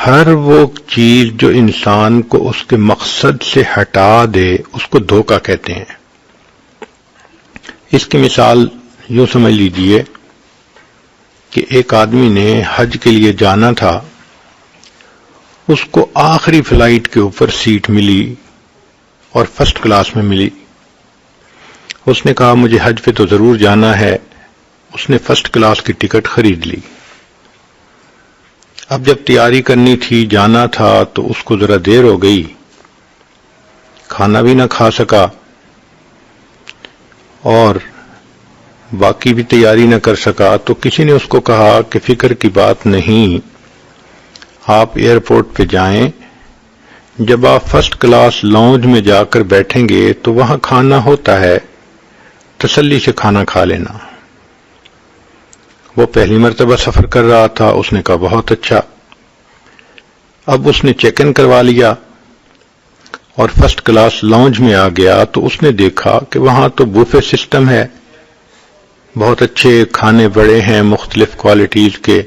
ہر وہ چیز جو انسان کو اس کے مقصد سے ہٹا دے اس کو دھوکہ کہتے ہیں۔ اس کی مثال یوں سمجھ لیجئے کہ ایک آدمی نے حج کے لیے جانا تھا، اس کو آخری فلائٹ کے اوپر سیٹ ملی اور فرسٹ کلاس میں ملی۔ اس نے کہا مجھے حج پہ تو ضرور جانا ہے، اس نے فرسٹ کلاس کی ٹکٹ خرید لی۔ اب جب تیاری کرنی تھی، جانا تھا، تو اس کو ذرا دیر ہو گئی، کھانا بھی نہ کھا سکا اور باقی بھی تیاری نہ کر سکا۔ تو کسی نے اس کو کہا کہ فکر کی بات نہیں، آپ ایئرپورٹ پہ جائیں، جب آپ فرسٹ کلاس لاؤنج میں جا کر بیٹھیں گے تو وہاں کھانا ہوتا ہے، تسلی سے کھانا کھا لینا۔ وہ پہلی مرتبہ سفر کر رہا تھا، اس نے کہا بہت اچھا۔ اب اس نے چیک ان کروا لیا اور فرسٹ کلاس لاؤنج میں آ گیا تو اس نے دیکھا کہ وہاں تو بوفے سسٹم ہے، بہت اچھے کھانے بڑے ہیں مختلف کوالٹیز کے۔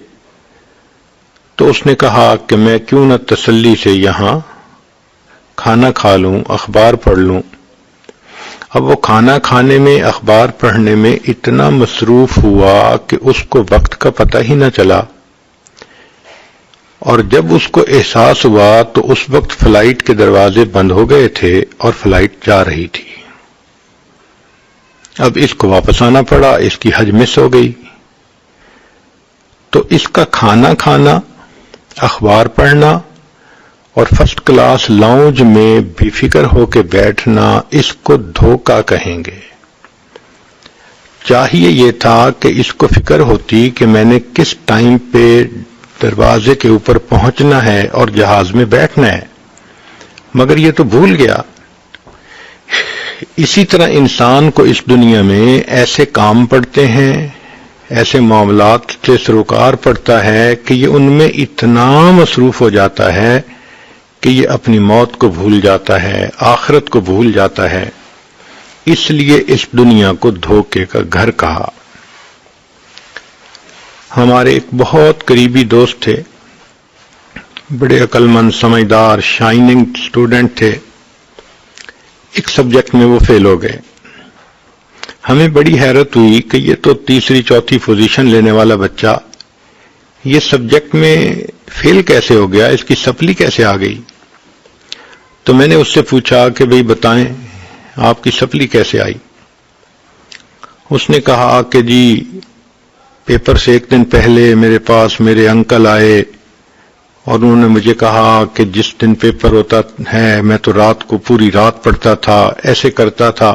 تو اس نے کہا کہ میں کیوں نہ تسلی سے یہاں کھانا کھا لوں، اخبار پڑھ لوں۔ اب وہ کھانا کھانے میں، اخبار پڑھنے میں اتنا مصروف ہوا کہ اس کو وقت کا پتہ ہی نہ چلا، اور جب اس کو احساس ہوا تو اس وقت فلائٹ کے دروازے بند ہو گئے تھے اور فلائٹ جا رہی تھی۔ اب اس کو واپس آنا پڑا، اس کی حج مس ہو گئی۔ تو اس کا کھانا کھانا، اخبار پڑھنا اور فرسٹ کلاس لاؤنج میں بے فکر ہو کے بیٹھنا، اس کو دھوکہ کہیں گے۔ چاہیے یہ تھا کہ اس کو فکر ہوتی کہ میں نے کس ٹائم پہ دروازے کے اوپر پہنچنا ہے اور جہاز میں بیٹھنا ہے، مگر یہ تو بھول گیا۔ اسی طرح انسان کو اس دنیا میں ایسے کام پڑتے ہیں، ایسے معاملات سے سروکار پڑتا ہے کہ یہ ان میں اتنا مصروف ہو جاتا ہے کہ یہ اپنی موت کو بھول جاتا ہے، آخرت کو بھول جاتا ہے۔ اس لیے اس دنیا کو دھوکے کا گھر کہا۔ ہمارے ایک بہت قریبی دوست تھے، بڑے عقل مند، سمجھدار، شائننگ اسٹوڈنٹ تھے۔ ایک سبجیکٹ میں وہ فیل ہو گئے۔ ہمیں بڑی حیرت ہوئی کہ یہ تو تیسری چوتھی پوزیشن لینے والا بچہ یہ سبجیکٹ میں فیل کیسے ہو گیا، اس کی سپلی کیسے آ گئی؟ تو میں نے اس سے پوچھا کہ بھئی بتائیں آپ کی سپلی کیسے آئی؟ اس نے کہا کہ جی پیپر سے ایک دن پہلے میرے پاس میرے انکل آئے اور انہوں نے مجھے کہا کہ جس دن پیپر ہوتا ہے میں تو رات کو پوری رات پڑھتا تھا، ایسے کرتا تھا۔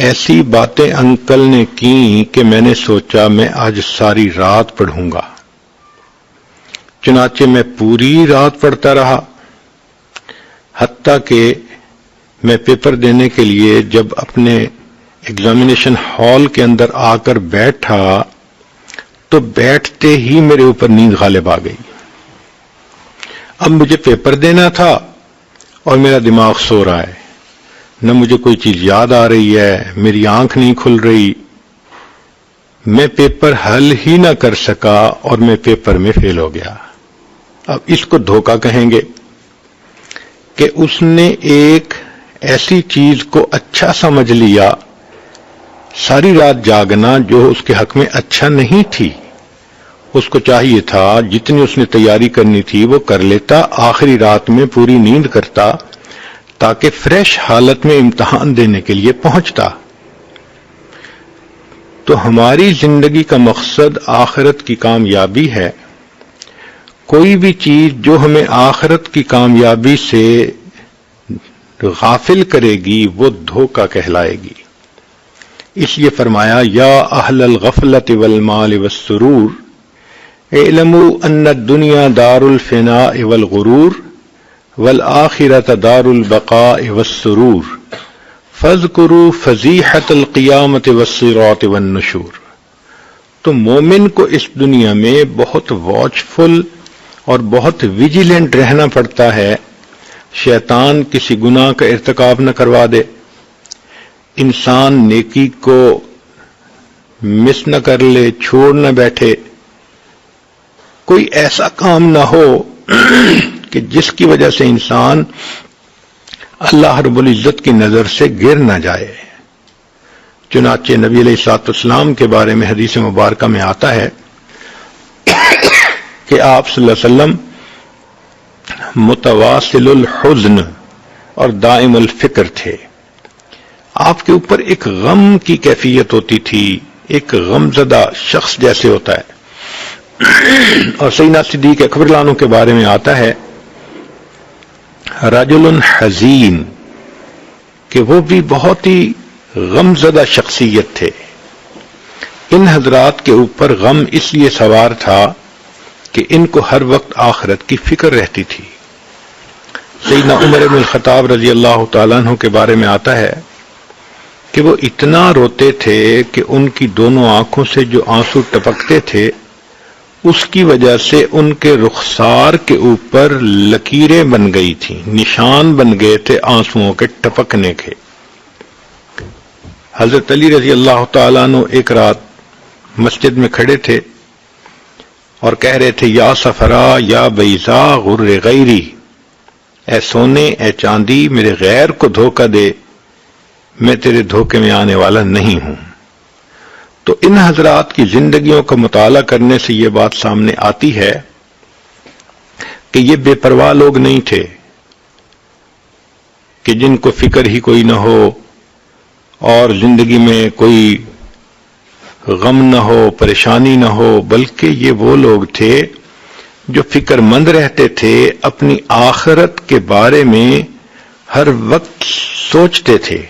ایسی باتیں انکل نے کی کہ میں نے سوچا میں آج ساری رات پڑھوں گا۔ چنانچہ میں پوری رات پڑھتا رہا، حتیٰ کہ میں پیپر دینے کے لیے جب اپنے ایگزامینیشن ہال کے اندر آ کر بیٹھا تو بیٹھتے ہی میرے اوپر نیند غالب آ گئی۔ اب مجھے پیپر دینا تھا اور میرا دماغ سو رہا ہے، نہ مجھے کوئی چیز یاد آ رہی ہے، میری آنکھ نہیں کھل رہی، میں پیپر حل ہی نہ کر سکا اور میں پیپر میں فیل ہو گیا۔ اب اس کو دھوکہ کہیں گے کہ اس نے ایک ایسی چیز کو اچھا سمجھ لیا، ساری رات جاگنا جو اس کے حق میں اچھا نہیں تھی۔ اس کو چاہیے تھا جتنی اس نے تیاری کرنی تھی وہ کر لیتا، آخری رات میں پوری نیند کرتا تاکہ فریش حالت میں امتحان دینے کے لیے پہنچتا۔ تو ہماری زندگی کا مقصد آخرت کی کامیابی ہے۔ کوئی بھی چیز جو ہمیں آخرت کی کامیابی سے غافل کرے گی وہ دھوکہ کہلائے گی۔ اس لیے فرمایا یا اہل الغفلۃ والمال والسرور اعلموا ان الدنیا دار الفناء والغرور والآخرۃ دار البقاء والسرور فاذکروا فضیحۃ القیامۃ والصراط والنشور۔ تو مومن کو اس دنیا میں بہت واچفل اور بہت ویجیلنٹ رہنا پڑتا ہے، شیطان کسی گناہ کا ارتکاب نہ کروا دے۔ انسان نیکی کو مس نہ کر لے، چھوڑ نہ بیٹھے، کوئی ایسا کام نہ ہو کہ جس کی وجہ سے انسان اللہ رب العزت کی نظر سے گر نہ جائے۔ چنانچہ نبی علیہ الصلوۃ والسلام کے بارے میں حدیث مبارکہ میں آتا ہے کہ آپ صلی اللہ علیہ وسلم متواصل الحزن اور دائم الفکر تھے۔ آپ کے اوپر ایک غم کی کیفیت ہوتی تھی، ایک غم زدہ شخص جیسے ہوتا ہے۔ اور سیدنا صدیق اکبر رضی اللہ عنہ کے بارے میں آتا ہے رجل حزین، کہ وہ بھی بہت ہی غم زدہ شخصیت تھے۔ ان حضرات کے اوپر غم اس لیے سوار تھا کہ ان کو ہر وقت آخرت کی فکر رہتی تھی۔ سیدنا عمر بن الخطاب رضی اللہ تعالیٰ عنہ کے بارے میں آتا ہے کہ وہ اتنا روتے تھے کہ ان کی دونوں آنکھوں سے جو آنسو ٹپکتے تھے اس کی وجہ سے ان کے رخسار کے اوپر لکیریں بن گئی تھیں، نشان بن گئے تھے آنسوؤں کے ٹپکنے کے۔ حضرت علی رضی اللہ تعالیٰ عنہ ایک رات مسجد میں کھڑے تھے اور کہہ رہے تھے یا صفرا یا بیضا غر غیری، اے سونے اے چاندی میرے غیر کو دھوکہ دے، میں تیرے دھوکے میں آنے والا نہیں ہوں۔ تو ان حضرات کی زندگیوں کا مطالعہ کرنے سے یہ بات سامنے آتی ہے کہ یہ بے پرواہ لوگ نہیں تھے کہ جن کو فکر ہی کوئی نہ ہو اور زندگی میں کوئی غم نہ ہو، پریشانی نہ ہو، بلکہ یہ وہ لوگ تھے جو فکر مند رہتے تھے، اپنی آخرت کے بارے میں ہر وقت سوچتے تھے۔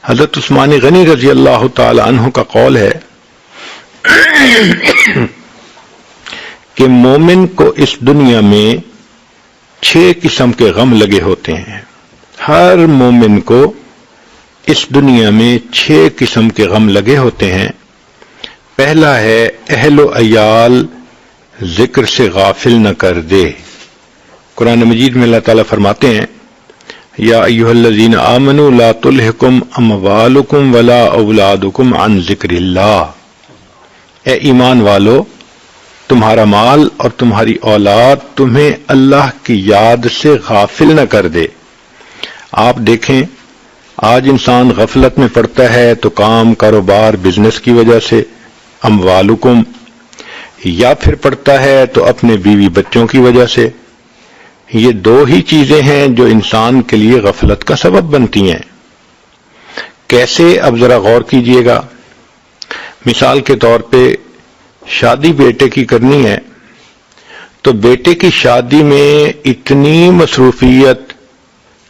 حضرت عثمان غنی رضی اللہ تعالی عنہ کا قول ہے کہ مومن کو اس دنیا میں 6 قسم کے غم لگے ہوتے ہیں۔ ہر مومن کو اس دنیا میں 6 قسم کے غم لگے ہوتے ہیں۔ پہلا ہے اہل و عیال ذکر سے غافل نہ کر دے۔ قرآن مجید میں اللہ تعالیٰ فرماتے ہیں یا ایھا الذین آمنوا لا تلھکم اموالکم ولا اولادکم عن ذکر اللہ، اے ایمان والو تمہارا مال اور تمہاری اولاد تمہیں اللہ کی یاد سے غافل نہ کر دے۔ آپ دیکھیں آج انسان غفلت میں پڑتا ہے تو کام، کاروبار، بزنس کی وجہ سے، اموالکم، یا پھر پڑتا ہے تو اپنے بیوی بچوں کی وجہ سے۔ یہ 2 ہی چیزیں ہیں جو انسان کے لیے غفلت کا سبب بنتی ہیں۔ کیسے؟ اب ذرا غور کیجئے گا۔ مثال کے طور پہ شادی بیٹے کی کرنی ہے تو بیٹے کی شادی میں اتنی مصروفیت،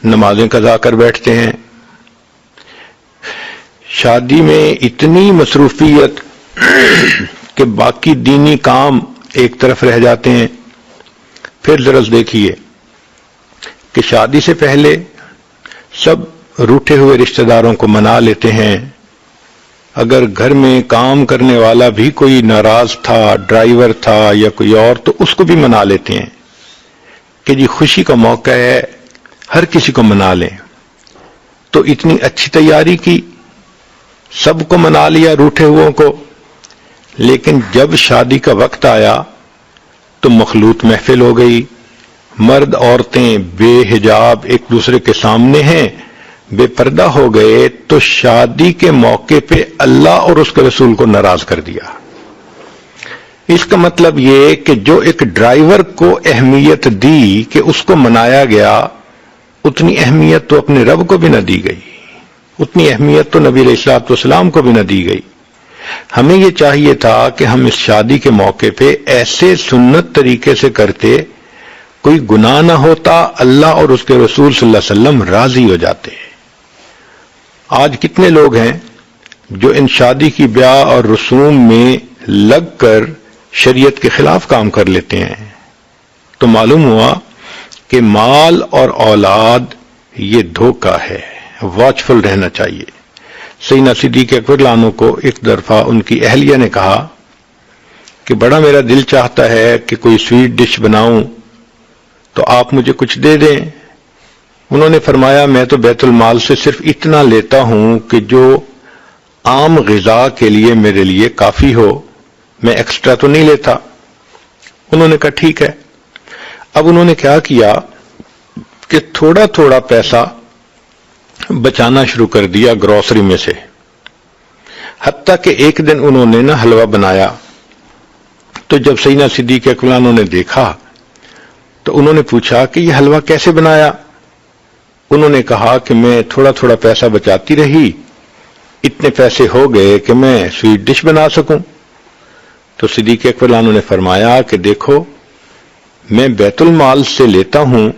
نمازیں قضا کر بیٹھتے ہیں، شادی میں اتنی مصروفیت کہ باقی دینی کام ایک طرف رہ جاتے ہیں۔ پھر ذرا دیکھیے کہ شادی سے پہلے سب روٹھے ہوئے رشتہ داروں کو منا لیتے ہیں۔ اگر گھر میں کام کرنے والا بھی کوئی ناراض تھا، ڈرائیور تھا یا کوئی اور، تو اس کو بھی منا لیتے ہیں کہ جی خوشی کا موقع ہے، ہر کسی کو منا لیں۔ تو اتنی اچھی تیاری کی، سب کو منا لیا روٹھے ہوئوں کو، لیکن جب شادی کا وقت آیا تو مخلوط محفل ہو گئی، مرد عورتیں بے حجاب ایک دوسرے کے سامنے ہیں، بے پردہ ہو گئے، تو شادی کے موقع پہ اللہ اور اس کے رسول کو ناراض کر دیا۔ اس کا مطلب یہ کہ جو ایک ڈرائیور کو اہمیت دی کہ اس کو منایا گیا، اتنی اہمیت تو اپنے رب کو بھی نہ دی گئی، اتنی اہمیت تو نبی علیہ الصلوۃ والسلام کو بھی نہ دی گئی۔ ہمیں یہ چاہیے تھا کہ ہم اس شادی کے موقع پہ ایسے سنت طریقے سے کرتے، کوئی گناہ نہ ہوتا، اللہ اور اس کے رسول صلی اللہ علیہ وسلم راضی ہو جاتے۔ آج کتنے لوگ ہیں جو ان شادی کی بیاہ اور رسوم میں لگ کر شریعت کے خلاف کام کر لیتے ہیں۔ تو معلوم ہوا کہ مال اور اولاد یہ دھوکہ ہے، واچفل رہنا چاہیے۔ سیدنا صدیق اکبر رضی اللہ عنہ کو ایک دفعہ ان کی اہلیہ نے کہا کہ بڑا میرا دل چاہتا ہے کہ کوئی سویٹ ڈش بناؤں، تو آپ مجھے کچھ دے دیں۔ انہوں نے فرمایا میں تو بیت المال سے صرف اتنا لیتا ہوں کہ جو عام غذا کے لیے میرے لیے کافی ہو، میں ایکسٹرا تو نہیں لیتا۔ انہوں نے کہا ٹھیک ہے۔ اب انہوں نے کیا کیا کہ تھوڑا تھوڑا پیسہ بچانا شروع کر دیا گروسری میں سے، حتیٰ کہ ایک دن انہوں نے حلوہ بنایا، تو جب سیدنا صدیق اکبر انہوں نے دیکھا تو انہوں نے پوچھا کہ یہ حلوہ کیسے بنایا؟ انہوں نے کہا کہ میں تھوڑا تھوڑا پیسہ بچاتی رہی، اتنے پیسے ہو گئے کہ میں سویٹ ڈش بنا سکوں۔ تو صدیق اکبر انہوں نے فرمایا کہ دیکھو میں بیت المال سے لیتا ہوں،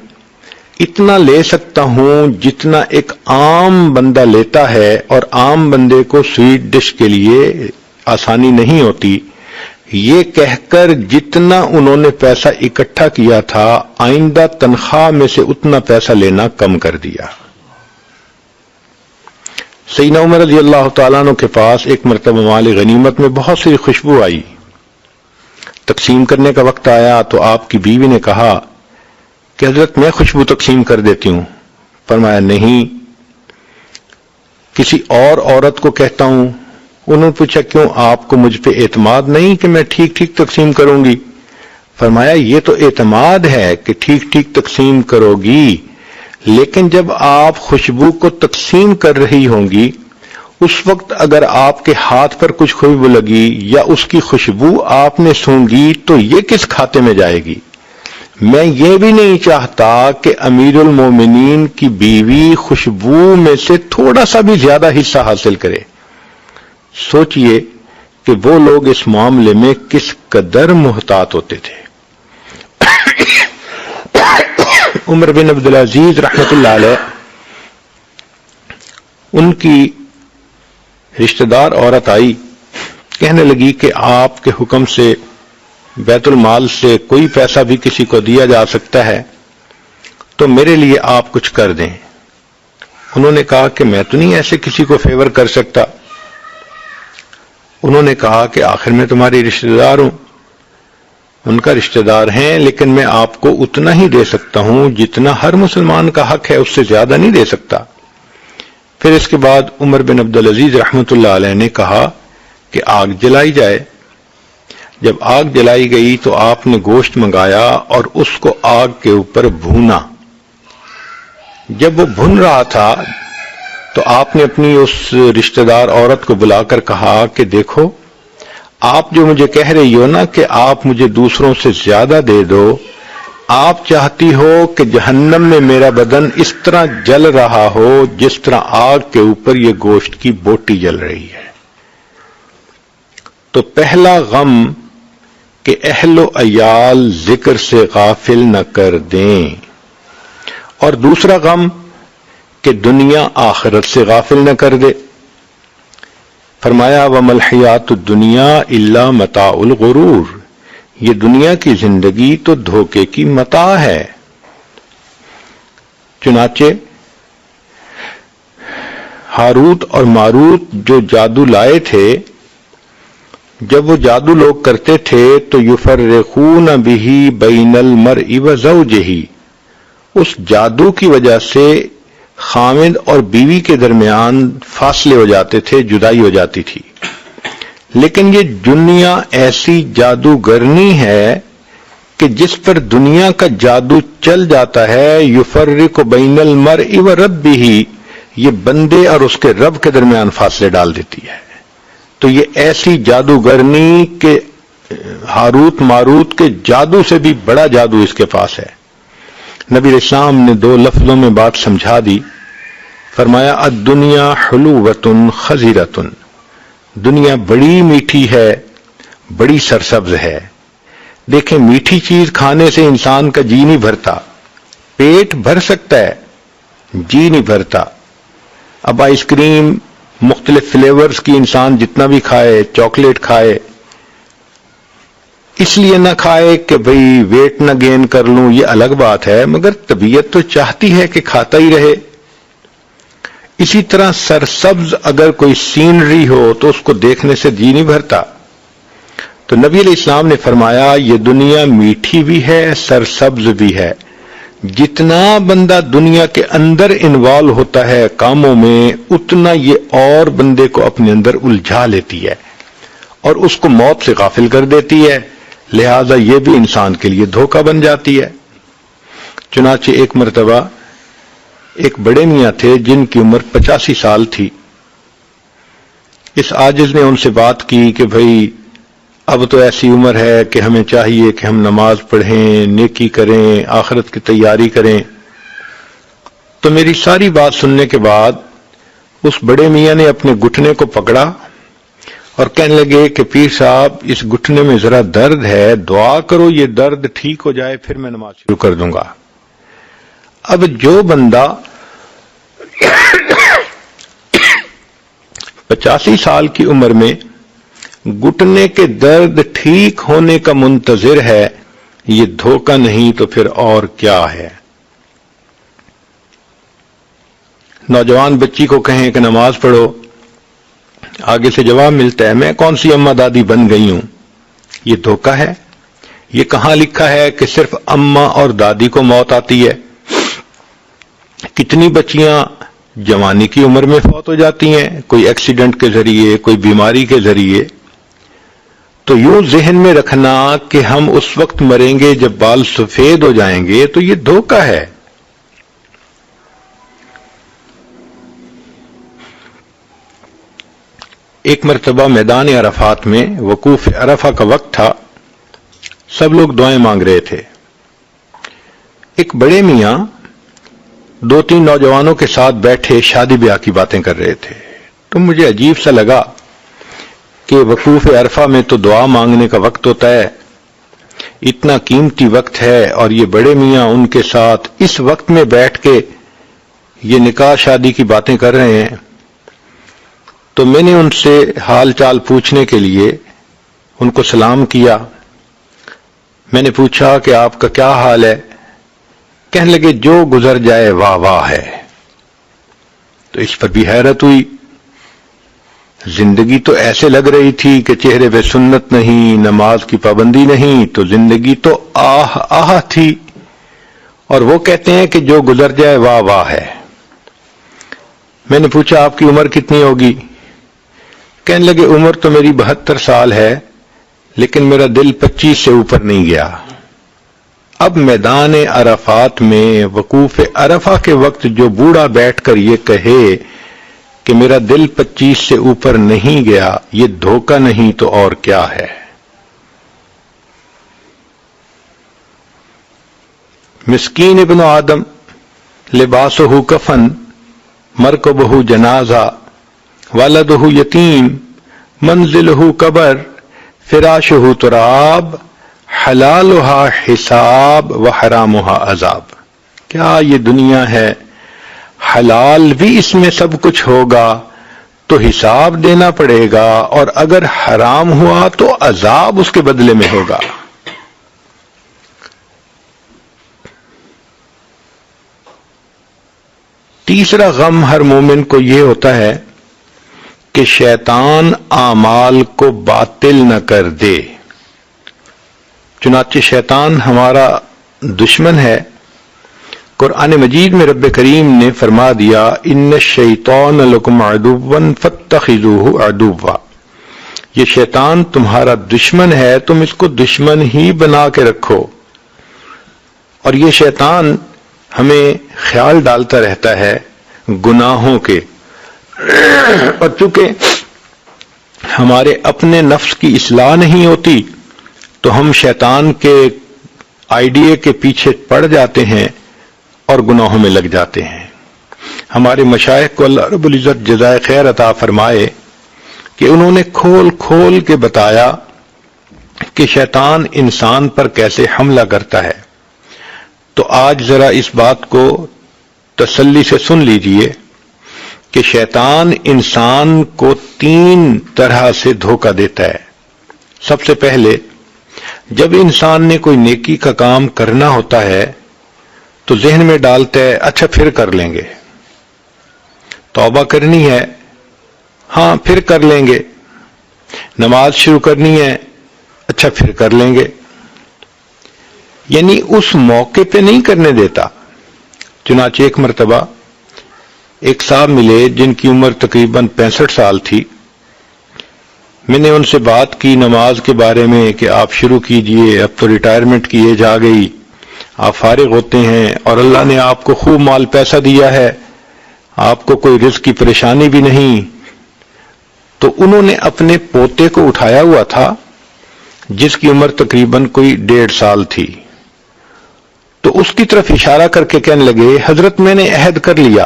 اتنا لے سکتا ہوں جتنا ایک عام بندہ لیتا ہے، اور عام بندے کو سویٹ ڈش کے لیے آسانی نہیں ہوتی۔ یہ کہہ کر جتنا انہوں نے پیسہ اکٹھا کیا تھا، آئندہ تنخواہ میں سے اتنا پیسہ لینا کم کر دیا۔ سیدنا عمر رضی اللہ تعالیٰ عنہ کے پاس ایک مرتبہ مال غنیمت میں بہت سی خوشبو آئی، تقسیم کرنے کا وقت آیا تو آپ کی بیوی نے کہا کہ حضرت میں خوشبو تقسیم کر دیتی ہوں۔ فرمایا نہیں، کسی اور عورت کو کہتا ہوں۔ انہوں نے پوچھا کیوں، آپ کو مجھ پہ اعتماد نہیں کہ میں ٹھیک ٹھیک تقسیم کروں گی؟ فرمایا یہ تو اعتماد ہے کہ ٹھیک ٹھیک تقسیم کرو گی، لیکن جب آپ خوشبو کو تقسیم کر رہی ہوں گی اس وقت اگر آپ کے ہاتھ پر کچھ خوشبو لگی یا اس کی خوشبو آپ نے سونگھی تو یہ کس کھاتے میں جائے گی؟ میں یہ بھی نہیں چاہتا کہ امیر المومنین کی بیوی خوشبو میں سے تھوڑا سا بھی زیادہ حصہ حاصل کرے۔ سوچئے کہ وہ لوگ اس معاملے میں کس قدر محتاط ہوتے تھے۔ عمر بن عبدالعزیز رحمت اللہ علیہ، ان کی رشتہ دار عورت آئی، کہنے لگی کہ آپ کے حکم سے بیت المال سے کوئی پیسہ بھی کسی کو دیا جا سکتا ہے، تو میرے لیے آپ کچھ کر دیں۔ انہوں نے کہا کہ میں تو نہیں ایسے کسی کو فیور کر سکتا۔ انہوں نے کہا کہ آخر میں تمہاری رشتہ دار ہوں، ان کا رشتہ دار ہیں، لیکن میں آپ کو اتنا ہی دے سکتا ہوں جتنا ہر مسلمان کا حق ہے، اس سے زیادہ نہیں دے سکتا۔ پھر اس کے بعد عمر بن عبدالعزیز رحمت اللہ علیہ نے کہا کہ آگ جلائی جائے۔ جب آگ جلائی گئی تو آپ نے گوشت منگایا اور اس کو آگ کے اوپر بھونا۔ جب وہ بھن رہا تھا تو آپ نے اپنی اس رشتہ دار عورت کو بلا کر کہا کہ دیکھو، آپ جو مجھے کہہ رہی ہو نا کہ آپ مجھے دوسروں سے زیادہ دے دو، آپ چاہتی ہو کہ جہنم میں میرا بدن اس طرح جل رہا ہو جس طرح آگ کے اوپر یہ گوشت کی بوٹی جل رہی ہے۔ تو پہلا غم کہ اہل و عیال ذکر سے غافل نہ کر دیں، اور دوسرا غم کہ دنیا آخرت سے غافل نہ کر دے۔ فرمایا وَمَا الْحَيَاةُ الدُّنْيَا إِلَّا مَتَاعُ الْغُرُورِ، یہ دنیا کی زندگی تو دھوکے کی متاع ہے۔ چنانچہ ہاروت اور ماروت جو جادو لائے تھے، جب وہ جادو لوگ کرتے تھے تو یفرقون بہ بین المرء وزوجہ، اس جادو کی وجہ سے خامد اور بیوی کے درمیان فاصلے ہو جاتے تھے، جدائی ہو جاتی تھی۔ لیکن یہ دنیا ایسی جادوگرنی ہے کہ جس پر دنیا کا جادو چل جاتا ہے، یفرق بین المرء وربہ، یہ بندے اور اس کے رب کے درمیان فاصلے ڈال دیتی ہے۔ تو یہ ایسی جادوگرنی کہ ہاروت ماروت کے جادو سے بھی بڑا جادو اس کے پاس ہے۔ نبی اسلام نے دو لفظوں میں بات سمجھا دی، فرمایا الدنیا حلوۃ خضرۃ، دنیا بڑی میٹھی ہے، بڑی سرسبز ہے۔ دیکھیں میٹھی چیز کھانے سے انسان کا جی نہیں بھرتا، پیٹ بھر سکتا ہے، جی نہیں بھرتا۔ اب آئس کریم مختلف فلیورز کی انسان جتنا بھی کھائے، چاکلیٹ کھائے، اس لیے نہ کھائے کہ بھئی ویٹ نہ گین کر لوں، یہ الگ بات ہے، مگر طبیعت تو چاہتی ہے کہ کھاتا ہی رہے۔ اسی طرح سرسبز اگر کوئی سینری ہو تو اس کو دیکھنے سے جی نہیں بھرتا۔ تو نبی علیہ السلام نے فرمایا یہ دنیا میٹھی بھی ہے، سرسبز بھی ہے۔ جتنا بندہ دنیا کے اندر انوالو ہوتا ہے کاموں میں، اتنا یہ اور بندے کو اپنے اندر الجھا لیتی ہے اور اس کو موت سے غافل کر دیتی ہے، لہذا یہ بھی انسان کے لیے دھوکہ بن جاتی ہے۔ چنانچہ ایک مرتبہ ایک بڑے میاں تھے جن کی عمر 85 سال تھی۔ اس عاجز نے ان سے بات کی کہ بھائی اب تو ایسی عمر ہے کہ ہمیں چاہیے کہ ہم نماز پڑھیں، نیکی کریں، آخرت کی تیاری کریں۔ تو میری ساری بات سننے کے بعد اس بڑے میاں نے اپنے گھٹنے کو پکڑا اور کہنے لگے کہ پیر صاحب اس گھٹنے میں ذرا درد ہے، دعا کرو یہ درد ٹھیک ہو جائے، پھر میں نماز شروع کر دوں گا۔ اب جو بندہ 85 سال کی عمر میں گھٹنے کے درد ٹھیک ہونے کا منتظر ہے، یہ دھوکہ نہیں تو پھر اور کیا ہے؟ نوجوان بچی کو کہیں کہ نماز پڑھو، آگے سے جواب ملتا ہے میں کون سی اماں دادی بن گئی ہوں۔ یہ دھوکہ ہے۔ یہ کہاں لکھا ہے کہ صرف اماں اور دادی کو موت آتی ہے؟ کتنی بچیاں جوانی کی عمر میں فوت ہو جاتی ہیں، کوئی ایکسیڈنٹ کے ذریعے، کوئی بیماری کے ذریعے۔ تو یوں ذہن میں رکھنا کہ ہم اس وقت مریں گے جب بال سفید ہو جائیں گے، تو یہ دھوکہ ہے۔ ایک مرتبہ میدان عرفات میں وقوف عرفہ کا وقت تھا، سب لوگ دعائیں مانگ رہے تھے۔ ایک بڑے میاں 2-3 نوجوانوں کے ساتھ بیٹھے شادی بیاہ کی باتیں کر رہے تھے۔ تو مجھے عجیب سا لگا کہ وقوف عرفہ میں تو دعا مانگنے کا وقت ہوتا ہے، اتنا قیمتی وقت ہے، اور یہ بڑے میاں ان کے ساتھ اس وقت میں بیٹھ کے یہ نکاح شادی کی باتیں کر رہے ہیں۔ تو میں نے ان سے حال چال پوچھنے کے لیے ان کو سلام کیا۔ میں نے پوچھا کہ آپ کا کیا حال ہے؟ کہنے لگے جو گزر جائے واہ واہ ہے۔ تو اس پر بھی حیرت ہوئی، زندگی تو ایسے لگ رہی تھی کہ چہرے پہ سنت نہیں، نماز کی پابندی نہیں، تو زندگی تو آہ آہ تھی، اور وہ کہتے ہیں کہ جو گزر جائے واہ واہ ہے۔ میں نے پوچھا آپ کی عمر کتنی ہوگی؟ کہنے لگے عمر تو میری 72 سال ہے، لیکن میرا دل 25 سے اوپر نہیں گیا۔ اب میدان عرفات میں وقوف عرفہ کے وقت جو بوڑھا بیٹھ کر یہ کہے کہ میرا دل 25 سے اوپر نہیں گیا، یہ دھوکہ نہیں تو اور کیا ہے؟ مسکین ابن آدم لباسہ کفن مرکبہ جنازہ ولدہ یتیم منزلہ قبر فراشہ تراب حلالہا حساب و حرامہا عذاب۔ کیا یہ دنیا ہے؟ حلال بھی اس میں سب کچھ ہوگا تو حساب دینا پڑے گا، اور اگر حرام ہوا تو عذاب اس کے بدلے میں ہوگا۔ تیسرا غم ہر مومن کو یہ ہوتا ہے کہ شیطان اعمال کو باطل نہ کر دے۔ چنانچہ شیطان ہمارا دشمن ہے۔ قرآن مجید میں رب کریم نے فرما دیا ان الشیطان لکم عدو فاتخذوہ عدوا، یہ شیطان تمہارا دشمن ہے، تم اس کو دشمن ہی بنا کے رکھو۔ اور یہ شیطان ہمیں خیال ڈالتا رہتا ہے گناہوں کے، اور چونکہ ہمارے اپنے نفس کی اصلاح نہیں ہوتی تو ہم شیطان کے آئیڈیا کے پیچھے پڑ جاتے ہیں اور گناہوں میں لگ جاتے ہیں۔ ہمارے مشائخ کو اللہ رب العزت جزائے خیر عطا فرمائے کہ انہوں نے کھول کھول کے بتایا کہ شیطان انسان پر کیسے حملہ کرتا ہے۔ تو آج ذرا اس بات کو تسلی سے سن لیجئے کہ شیطان انسان کو 3 طرح سے دھوکہ دیتا ہے۔ سب سے پہلے جب انسان نے کوئی نیکی کا کام کرنا ہوتا ہے تو ذہن میں ڈالتا ہے اچھا پھر کر لیں گے، توبہ کرنی ہے ہاں پھر کر لیں گے، نماز شروع کرنی ہے اچھا پھر کر لیں گے، یعنی اس موقع پہ نہیں کرنے دیتا. چنانچہ ایک مرتبہ ایک صاحب ملے جن کی عمر تقریباً 65 سال تھی. میں نے ان سے بات کی نماز کے بارے میں کہ آپ شروع کیجئے، اب تو ریٹائرمنٹ کی ایج آ گئی، آپ فارغ ہوتے ہیں اور اللہ نے آپ کو خوب مال پیسہ دیا ہے، آپ کو کوئی رزق کی پریشانی بھی نہیں. تو انہوں نے اپنے پوتے کو اٹھایا ہوا تھا جس کی عمر تقریباً کوئی 1.5 سال تھی. تو اس کی طرف اشارہ کر کے کہنے لگے، حضرت میں نے عہد کر لیا.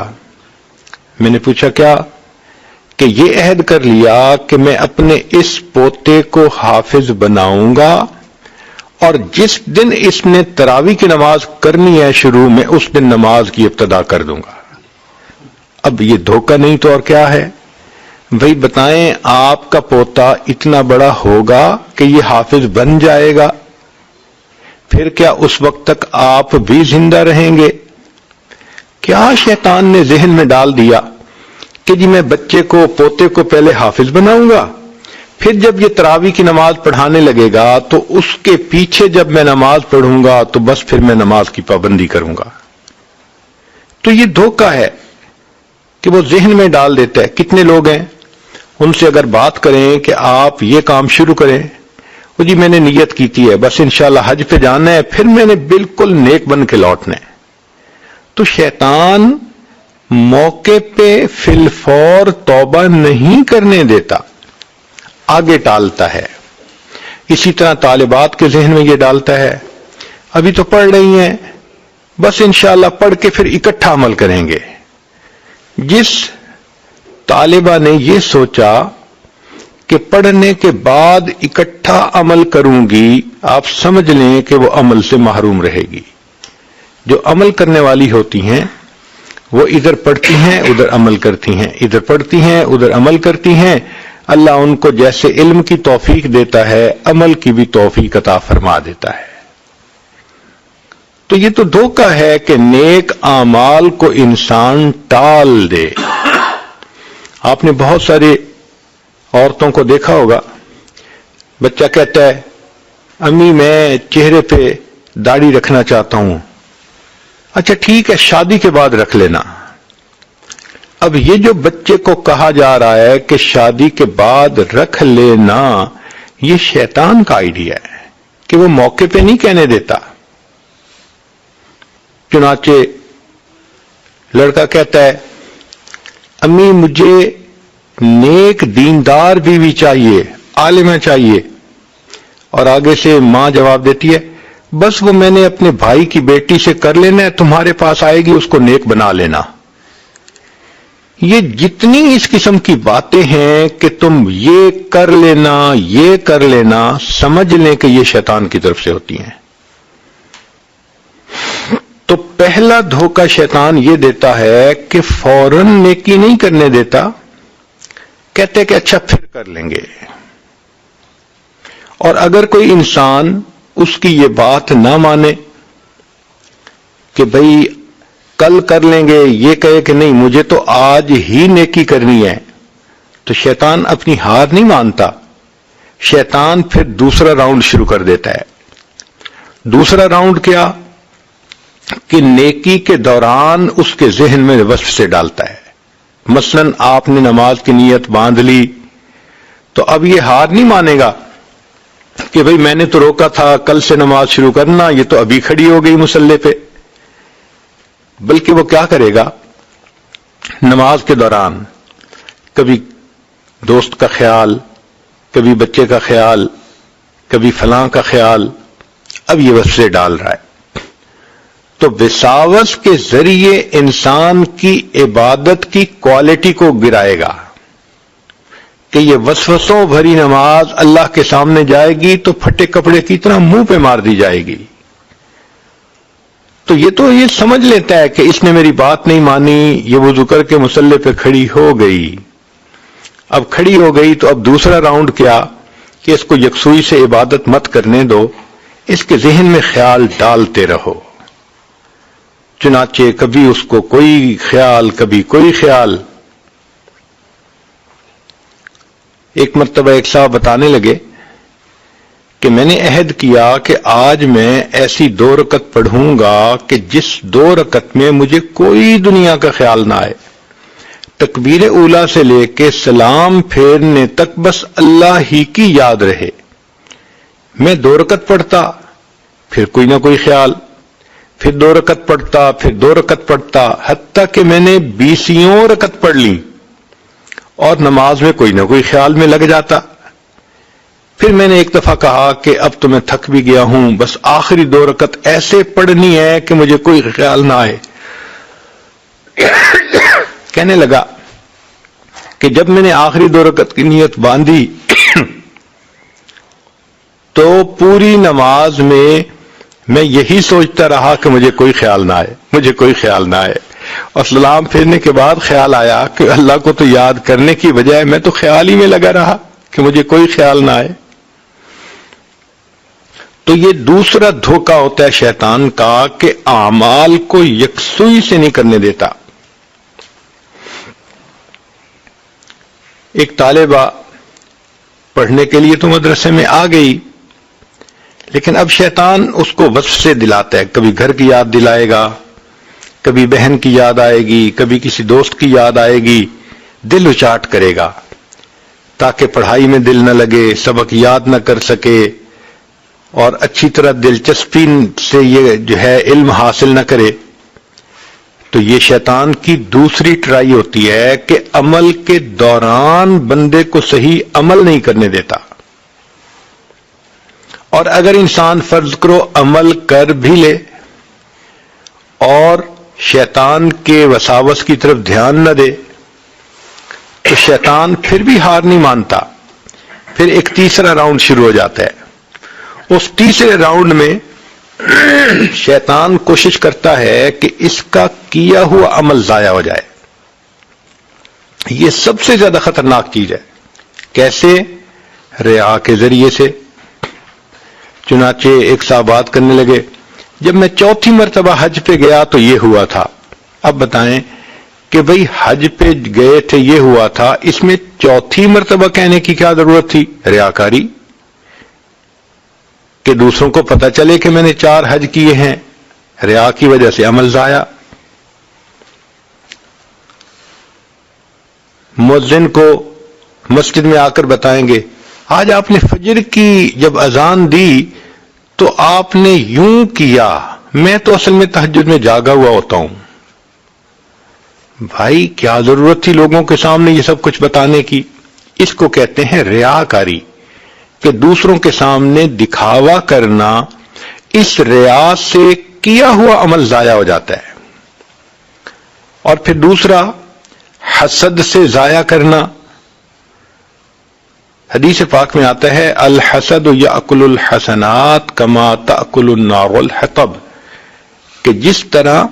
میں نے پوچھا کیا؟ کہ یہ عہد کر لیا کہ میں اپنے اس پوتے کو حافظ بناؤں گا، اور جس دن اس نے تراویح کی نماز کرنی ہے شروع میں، اس دن نماز کی ابتدا کر دوں گا. اب یہ دھوکہ نہیں تو اور کیا ہے؟ بھئی بتائیں، آپ کا پوتا اتنا بڑا ہوگا کہ یہ حافظ بن جائے گا، پھر کیا اس وقت تک آپ بھی زندہ رہیں گے؟ کیا شیطان نے ذہن میں ڈال دیا کہ جی میں بچے کو، پوتے کو پہلے حافظ بناؤں گا، پھر جب یہ تراویح کی نماز پڑھانے لگے گا تو اس کے پیچھے جب میں نماز پڑھوں گا تو بس پھر میں نماز کی پابندی کروں گا. تو یہ دھوکہ ہے کہ وہ ذہن میں ڈال دیتا ہے. کتنے لوگ ہیں ان سے اگر بات کریں کہ آپ یہ کام شروع کریں، وہ جی میں نے نیت کی ہے، بس انشاءاللہ حج پہ جانا ہے، پھر میں نے بالکل نیک بن کے لوٹنا ہے. تو شیطان موقع پہ فی الفور توبہ نہیں کرنے دیتا، آگے ٹالتا ہے. اسی طرح طالبات کے ذہن میں یہ ڈالتا ہے، ابھی تو پڑھ رہی ہیں، بس انشاءاللہ پڑھ کے پھر اکٹھا عمل کریں گے. جس طالبہ نے یہ سوچا کہ پڑھنے کے بعد اکٹھا عمل کروں گی، آپ سمجھ لیں کہ وہ عمل سے محروم رہے گی. جو عمل کرنے والی ہوتی ہیں وہ ادھر پڑھتی ہیں ادھر عمل کرتی ہیں، ادھر پڑھتی ہیں ادھر عمل کرتی ہیں. اللہ ان کو جیسے علم کی توفیق دیتا ہے، عمل کی بھی توفیق عطا فرما دیتا ہے. تو یہ تو دھوکہ ہے کہ نیک اعمال کو انسان ٹال دے. آپ نے بہت ساری عورتوں کو دیکھا ہوگا، بچہ کہتا ہے امی میں چہرے پہ داڑھی رکھنا چاہتا ہوں. اچھا ٹھیک ہے، شادی کے بعد رکھ لینا. اب یہ جو بچے کو کہا جا رہا ہے کہ شادی کے بعد رکھ لینا، یہ شیطان کا آئیڈیا ہے کہ وہ موقع پہ نہیں کہنے دیتا. چنانچہ لڑکا کہتا ہے امی مجھے نیک دیندار بیوی چاہیے، عالمہ چاہیے، اور آگے سے ماں جواب دیتی ہے بس وہ میں نے اپنے بھائی کی بیٹی سے کر لینا ہے، تمہارے پاس آئے گی اس کو نیک بنا لینا. یہ جتنی اس قسم کی باتیں ہیں کہ تم یہ کر لینا یہ کر لینا، سمجھ لیں کہ یہ شیطان کی طرف سے ہوتی ہیں. تو پہلا دھوکہ شیطان یہ دیتا ہے کہ فوراً نیکی نہیں کرنے دیتا، کہتے کہ اچھا پھر کر لیں گے. اور اگر کوئی انسان اس کی یہ بات نہ مانے کہ بھئی کل کر لیں گے، یہ کہے کہ نہیں مجھے تو آج ہی نیکی کرنی ہے، تو شیطان اپنی ہار نہیں مانتا. شیطان پھر دوسرا راؤنڈ شروع کر دیتا ہے. دوسرا راؤنڈ کیا؟ کہ نیکی کے دوران اس کے ذہن میں وصف سے ڈالتا ہے. مثلا آپ نے نماز کی نیت باندھ لی تو اب یہ ہار نہیں مانے گا کہ بھئی میں نے تو روکا تھا کل سے نماز شروع کرنا، یہ تو ابھی کھڑی ہو گئی مصلی پہ. بلکہ وہ کیا کرے گا، نماز کے دوران کبھی دوست کا خیال، کبھی بچے کا خیال، کبھی فلاں کا خیال، اب یہ وسوسے ڈال رہا ہے. تو وساوس کے ذریعے انسان کی عبادت کی کوالٹی کو گرائے گا کہ یہ وسوسوں بھری نماز اللہ کے سامنے جائے گی تو پھٹے کپڑے کی طرح منہ پہ مار دی جائے گی. تو یہ سمجھ لیتا ہے کہ اس نے میری بات نہیں مانی، یہ وضو کر کے مصلی پہ کھڑی ہو گئی. اب کھڑی ہو گئی تو اب دوسرا راؤنڈ کیا کہ اس کو یکسوئی سے عبادت مت کرنے دو، اس کے ذہن میں خیال ڈالتے رہو. چنانچہ کبھی اس کو کوئی خیال کبھی کوئی خیال. ایک مرتبہ ایک صاحب بتانے لگے کہ میں نے عہد کیا کہ آج میں ایسی 2 رکعت پڑھوں گا کہ جس 2 رکعت میں مجھے کوئی دنیا کا خیال نہ آئے، تکبیر اولا سے لے کے سلام پھیرنے تک بس اللہ ہی کی یاد رہے۔ میں 2 رکعت پڑھتا، پھر کوئی نہ کوئی خیال، پھر 2 رکعت پڑھتا، پھر 2 رکعت پڑھتا، حتیٰ کہ میں نے 20 رکعت پڑھ لی اور نماز میں کوئی نہ کوئی خیال میں لگ جاتا۔ پھر میں نے ایک دفعہ کہا کہ اب تو میں تھک بھی گیا ہوں، بس آخری 2 رکعت ایسے پڑھنی ہے کہ مجھے کوئی خیال نہ آئے۔ کہنے لگا کہ جب میں نے آخری 2 رکعت کی نیت باندھی تو پوری نماز میں یہی سوچتا رہا کہ مجھے کوئی خیال نہ آئے، مجھے کوئی خیال نہ آئے، اور سلام پھیرنے کے بعد خیال آیا کہ اللہ کو تو یاد کرنے کی بجائے میں تو خیال ہی میں لگا رہا کہ مجھے کوئی خیال نہ آئے۔ تو یہ دوسرا دھوکہ ہوتا ہے شیطان کا کہ اعمال کو یکسوئی سے نہیں کرنے دیتا۔ ایک طالبہ پڑھنے کے لیے تو مدرسے میں آ گئی، لیکن اب شیطان اس کو وسوسے دلاتا ہے، کبھی گھر کی یاد دلائے گا، کبھی بہن کی یاد آئے گی، کبھی کسی دوست کی یاد آئے گی، دل اچاٹ کرے گا تاکہ پڑھائی میں دل نہ لگے، سبق یاد نہ کر سکے اور اچھی طرح دلچسپی سے یہ جو ہے علم حاصل نہ کرے۔ تو یہ شیطان کی دوسری ٹرائی ہوتی ہے کہ عمل کے دوران بندے کو صحیح عمل نہیں کرنے دیتا، اور اگر انسان فرض کرو عمل کر بھی لے اور شیطان کے وساوس کی طرف دھیان نہ دے تو شیطان پھر بھی ہار نہیں مانتا، پھر ایک تیسرا راؤنڈ شروع ہو جاتا ہے۔ اس تیسرے راؤنڈ میں شیطان کوشش کرتا ہے کہ اس کا کیا ہوا عمل ضائع ہو جائے۔ یہ سب سے زیادہ خطرناک چیز ہے۔ کیسے؟ ریا کے ذریعے سے۔ چنانچہ ایک صاحب بات کرنے لگے، جب میں 4تھی مرتبہ حج پہ گیا تو یہ ہوا تھا۔ اب بتائیں کہ بھئی حج پہ گئے تھے یہ ہوا تھا، اس میں 4تھی مرتبہ کہنے کی کیا ضرورت تھی؟ ریاکاری، کہ دوسروں کو پتہ چلے کہ میں نے 4 حج کیے ہیں، ریا کی وجہ سے عمل ضائع۔ مؤذن کو مسجد میں آ کر بتائیں گے، آج آپ نے فجر کی جب اذان دی تو آپ نے یوں کیا، میں تو اصل میں تہجد میں جاگا ہوا ہوتا ہوں۔ بھائی کیا ضرورت تھی لوگوں کے سامنے یہ سب کچھ بتانے کی؟ اس کو کہتے ہیں ریاکاری، کہ دوسروں کے سامنے دکھاوا کرنا، اس ریا سے کیا ہوا عمل ضائع ہو جاتا ہے۔ اور پھر دوسرا حسد سے ضائع کرنا۔ حدیث پاک میں آتا ہے الحسد یاکل الحسنات کما تاکل النار الحطب، کہ جس طرح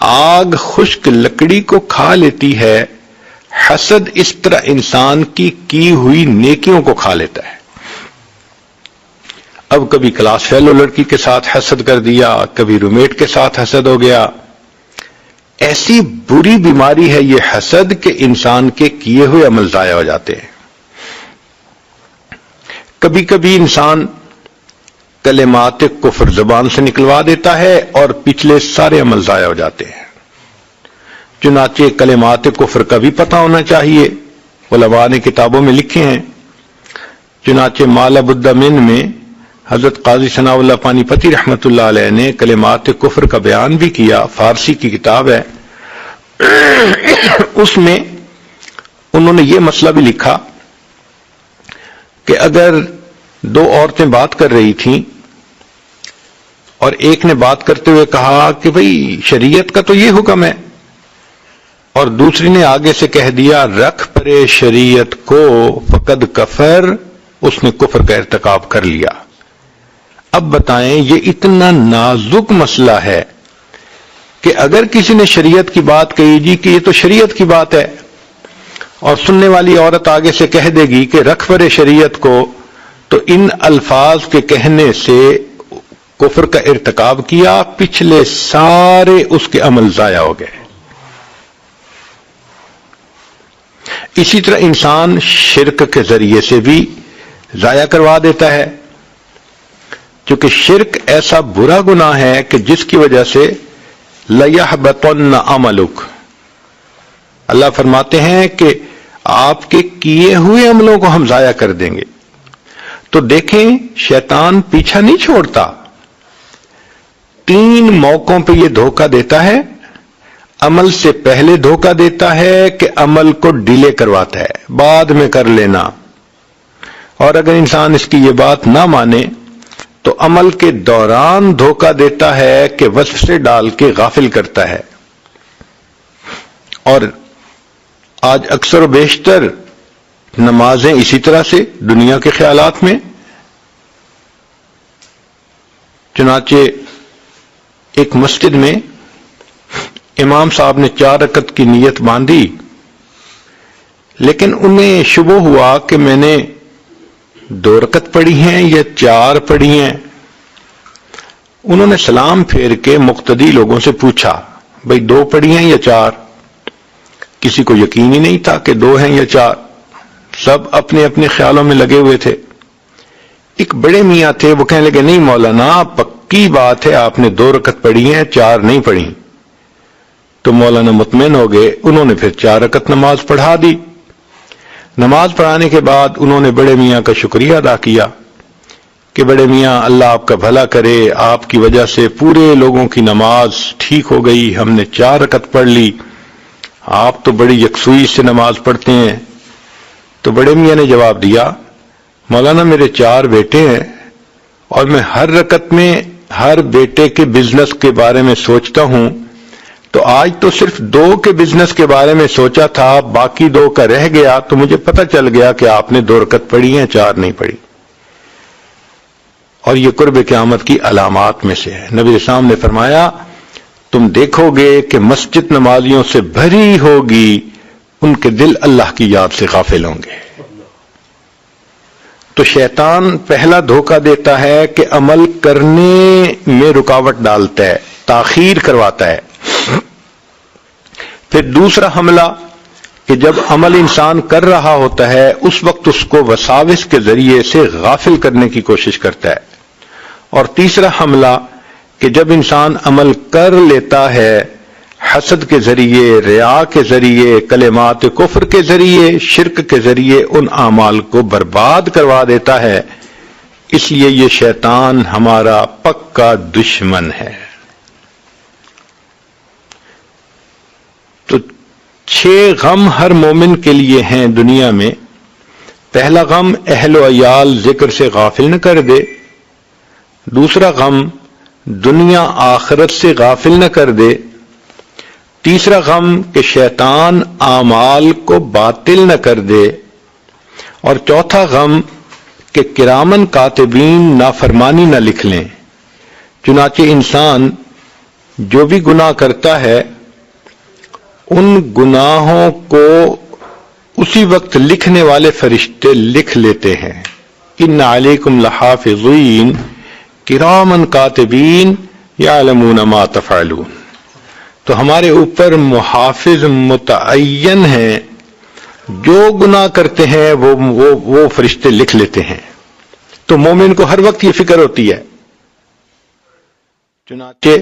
آگ خشک لکڑی کو کھا لیتی ہے، حسد اس طرح انسان کی ہوئی نیکیوں کو کھا لیتا ہے۔ اب کبھی کلاس فیلو لڑکی کے ساتھ حسد کر دیا، کبھی رومیٹ کے ساتھ حسد ہو گیا۔ ایسی بری بیماری ہے یہ حسد کہ انسان کے کیے ہوئے عمل ضائع ہو جاتے ہیں۔ کبھی کبھی انسان کلمات کفر زبان سے نکلوا دیتا ہے اور پچھلے سارے عمل ضائع ہو جاتے ہیں۔ چنانچہ کلمات کفر کا بھی پتہ ہونا چاہیے، علماء نے کتابوں میں لکھے ہیں۔ چنانچہ مالا بدمن میں حضرت قاضی ثناء اللہ پانی پتی رحمت اللہ علیہ نے کلمات کفر کا بیان بھی کیا، فارسی کی کتاب ہے۔ اس میں انہوں نے یہ مسئلہ بھی لکھا کہ اگر 2 عورتیں بات کر رہی تھیں اور ایک نے بات کرتے ہوئے کہا کہ بھئی شریعت کا تو یہ حکم ہے، اور دوسری نے آگے سے کہہ دیا رکھ پرے شریعت کو فقد کفر، اس نے کفر کا ارتکاب کر لیا۔ اب بتائیں یہ اتنا نازک مسئلہ ہے کہ اگر کسی نے شریعت کی بات کہی جی کہ یہ تو شریعت کی بات ہے، اور سننے والی عورت آگے سے کہہ دے گی کہ رکھ پرے شریعت کو، تو ان الفاظ کے کہنے سے کفر کا ارتکاب کیا، پچھلے سارے اس کے عمل ضائع ہو گئے۔ اسی طرح انسان شرک کے ذریعے سے بھی ضائع کروا دیتا ہے۔ چونکہ شرک ایسا برا گناہ ہے کہ جس کی وجہ سے لَيَحْبَطَنَّ عَمَلُكَ، اللہ فرماتے ہیں کہ آپ کے کیے ہوئے عملوں کو ہم ضائع کر دیں گے۔ تو دیکھیں شیطان پیچھا نہیں چھوڑتا، 3 موقعوں پہ یہ دھوکہ دیتا ہے۔ عمل سے پہلے دھوکہ دیتا ہے کہ عمل کو ڈیلے کرواتا ہے، بعد میں کر لینا، اور اگر انسان اس کی یہ بات نہ مانے تو عمل کے دوران دھوکہ دیتا ہے کہ وصف سے ڈال کے غافل کرتا ہے۔ اور آج اکثر و بیشتر نمازیں اسی طرح سے دنیا کے خیالات میں، چنانچہ ایک مسجد میں امام صاحب نے 4 رکعت کی نیت باندھی، لیکن انہیں شبہ ہوا کہ میں نے 2 رکعت پڑھی ہیں یا 4 پڑھی ہیں۔ انہوں نے سلام پھیر کے مقتدی لوگوں سے پوچھا، بھئی 2 پڑھی ہیں یا 4؟ کسی کو یقین ہی نہیں تھا کہ 2 ہیں یا 4، سب اپنے اپنے خیالوں میں لگے ہوئے تھے۔ ایک بڑے میاں تھے، وہ کہنے لگے نہیں مولانا پکی بات ہے، آپ نے 2 رکعت پڑھی ہیں، 4 نہیں پڑھی۔ تو مولانا مطمئن ہو گئے، انہوں نے پھر 4 رکعت نماز پڑھا دی۔ نماز پڑھانے کے بعد انہوں نے بڑے میاں کا شکریہ ادا کیا کہ بڑے میاں اللہ آپ کا بھلا کرے، آپ کی وجہ سے پورے لوگوں کی نماز ٹھیک ہو گئی، ہم نے 4 رکعت پڑھ لی، آپ تو بڑی یکسوئی سے نماز پڑھتے ہیں۔ تو بڑے میاں نے جواب دیا، مولانا میرے 4 بیٹے ہیں اور میں ہر رکعت میں ہر بیٹے کے بزنس کے بارے میں سوچتا ہوں، تو آج تو صرف 2 کے بزنس کے بارے میں سوچا تھا، باقی 2 کا رہ گیا، تو مجھے پتہ چل گیا کہ آپ نے 2 رکعت پڑھی ہیں، 4 نہیں پڑھی۔ اور یہ قرب قیامت کی علامات میں سے ہے۔ نبی اسلام نے فرمایا تم دیکھو گے کہ مسجد نمازیوں سے بھری ہوگی، ان کے دل اللہ کی یاد سے غافل ہوں گے۔ تو شیطان پہلا دھوکہ دیتا ہے کہ عمل کرنے میں رکاوٹ ڈالتا ہے، تاخیر کرواتا ہے۔ پھر دوسرا حملہ کہ جب عمل انسان کر رہا ہوتا ہے اس وقت اس کو وساوس کے ذریعے سے غافل کرنے کی کوشش کرتا ہے۔ اور تیسرا حملہ کہ جب انسان عمل کر لیتا ہے حسد کے ذریعے، ریا کے ذریعے، کلمات کفر کے ذریعے، شرک کے ذریعے ان اعمال کو برباد کروا دیتا ہے۔ اس لیے یہ شیطان ہمارا پکا دشمن ہے۔ تو 6 غم ہر مومن کے لیے ہیں دنیا میں۔ پہلا غم اہل و عیال ذکر سے غافل نہ کر دے، دوسرا غم دنیا آخرت سے غافل نہ کر دے، تیسرا غم کہ شیطان اعمال کو باطل نہ کر دے، اور چوتھا غم کہ کرامن کاتبین نافرمانی نہ لکھ لیں۔ چنانچہ انسان جو بھی گناہ کرتا ہے ان گناہوں کو اسی وقت لکھنے والے فرشتے لکھ لیتے ہیں۔ ان علیکم لحافظین کرامن کاتبین یعلمون ما تفعلون۔ تو ہمارے اوپر محافظ متعین ہیں، جو گناہ کرتے ہیں وہ فرشتے لکھ لیتے ہیں۔ تو مومن کو ہر وقت یہ فکر ہوتی ہے۔ چنانچہ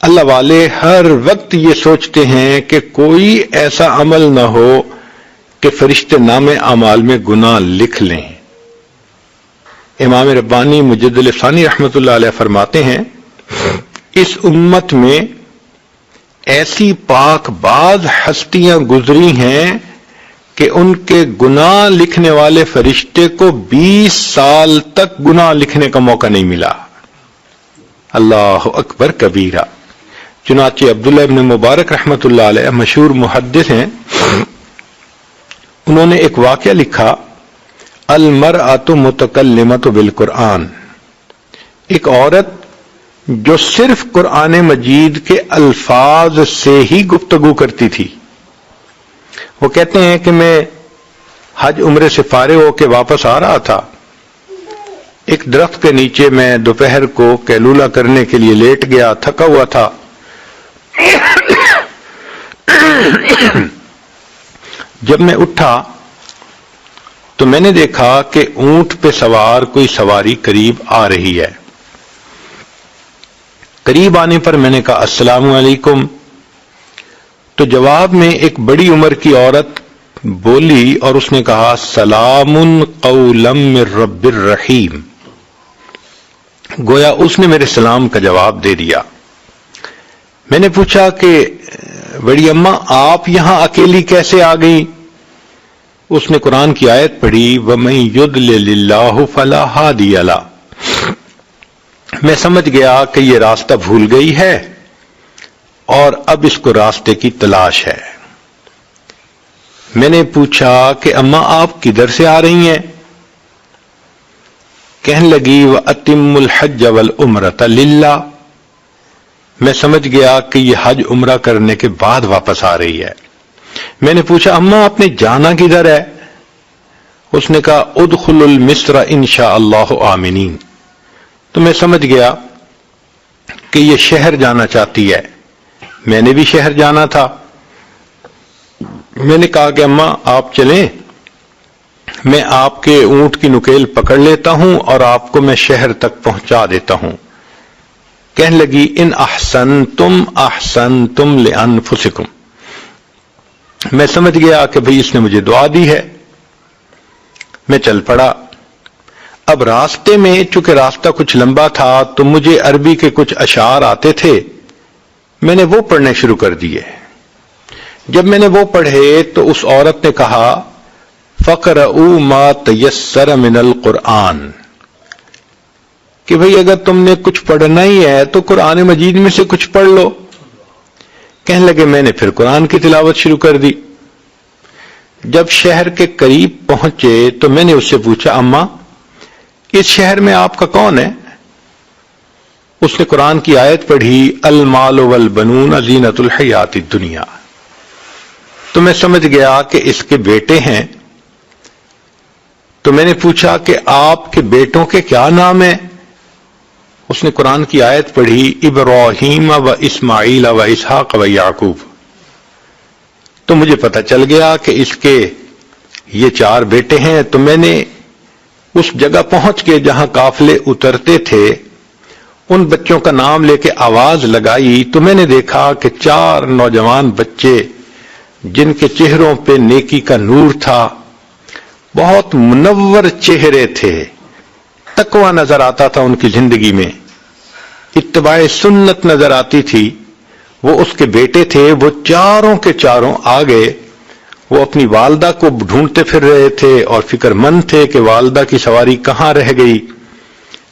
اللہ والے ہر وقت یہ سوچتے ہیں کہ کوئی ایسا عمل نہ ہو کہ فرشتے نام اعمال میں گناہ لکھ لیں۔ امام ربانی مجد الفانی رحمۃ اللہ علیہ فرماتے ہیں اس امت میں ایسی پاک باز ہستیاں گزری ہیں کہ ان کے گناہ لکھنے والے فرشتے کو 20 سال تک گناہ لکھنے کا موقع نہیں ملا۔ اللہ اکبر کبیرہ۔ چنانچہ عبداللہ ابن مبارک رحمۃ اللہ علیہ مشہور محدث ہیں، انہوں نے ایک واقعہ لکھا، المرأۃ متکلمۃ بالقرآن، ایک عورت جو صرف قرآن مجید کے الفاظ سے ہی گفتگو کرتی تھی۔ وہ کہتے ہیں کہ میں حج عمرے سے فارغ ہو کے واپس آ رہا تھا، ایک درخت کے نیچے میں دوپہر کو قیلولہ کرنے کے لیے لیٹ گیا، تھکا ہوا تھا۔ جب میں اٹھا تو میں نے دیکھا کہ اونٹ پہ سوار کوئی سواری قریب آ رہی ہے. قریب آنے پر میں نے کہا السلام علیکم. تو جواب میں ایک بڑی عمر کی عورت بولی اور اس نے کہا سلام قولا من رب الرحیم. گویا اس نے میرے سلام کا جواب دے دیا. میں نے پوچھا کہ بڑی اماں آپ یہاں اکیلی کیسے آ گئی؟ اس نے قرآن کی آیت پڑھی وَمَن يُضْلِلِ اللَّهُ فَلَا هَادِيَ لَهُ. میں سمجھ گیا کہ یہ راستہ بھول گئی ہے اور اب اس کو راستے کی تلاش ہے. میں نے پوچھا کہ اماں آپ کدھر سے آ رہی ہیں؟ کہنے لگی وَأَتِمُّ الْحَجَّ وَالْعُمْرَةَ لِلَّهِ. میں سمجھ گیا کہ یہ حج عمرہ کرنے کے بعد واپس آ رہی ہے. میں نے پوچھا اماں آپ نے جانا کدھر ہے؟ اس نے کہا ادخلوا المصر انشاءاللہ آمنین. تو میں سمجھ گیا کہ یہ شہر جانا چاہتی ہے. میں نے بھی شہر جانا تھا. میں نے کہا کہ اماں آپ چلیں، میں آپ کے اونٹ کی نکیل پکڑ لیتا ہوں اور آپ کو میں شہر تک پہنچا دیتا ہوں. کہنے لگی ان احسنتم احسنتم لانفسکم. میں سمجھ گیا کہ بھئی اس نے مجھے دعا دی ہے. میں چل پڑا. اب راستے میں چونکہ راستہ کچھ لمبا تھا تو مجھے عربی کے کچھ اشعار آتے تھے. میں نے وہ پڑھنے شروع کر دیے. جب میں نے وہ پڑھے تو اس عورت نے کہا فَقْرَؤُوا مَا تَيَسَّرَ مِنَ الْقُرْآنِ کہ بھئی اگر تم نے کچھ پڑھنا ہی ہے تو قرآن مجید میں سے کچھ پڑھ لو. کہنے لگے میں نے پھر قرآن کی تلاوت شروع کر دی. جب شہر کے قریب پہنچے تو میں نے اس سے پوچھا اماں اس شہر میں آپ کا کون ہے؟ اس نے قرآن کی آیت پڑھی المال والبنون زینت الحیات الدنیا. تو میں سمجھ گیا کہ اس کے بیٹے ہیں. تو میں نے پوچھا کہ آپ کے بیٹوں کے کیا نام ہیں؟ اس نے قرآن کی آیت پڑھی ابراہیم و اسماعیل و اسحاق و یعقوب. تو مجھے پتہ چل گیا کہ اس کے یہ 4 بیٹے ہیں. تو میں نے اس جگہ پہنچ کے جہاں قافلے اترتے تھے ان بچوں کا نام لے کے آواز لگائی تو میں نے دیکھا کہ 4 نوجوان بچے جن کے چہروں پہ نیکی کا نور تھا، بہت منور چہرے تھے، تقوی نظر آتا تھا ان کی زندگی میں، اتباع سنت نظر آتی تھی. وہ اس کے بیٹے تھے. وہ چاروں کے چاروں آگے وہ اپنی والدہ کو ڈھونڈتے پھر رہے تھے اور فکر مند تھے کہ والدہ کی سواری کہاں رہ گئی.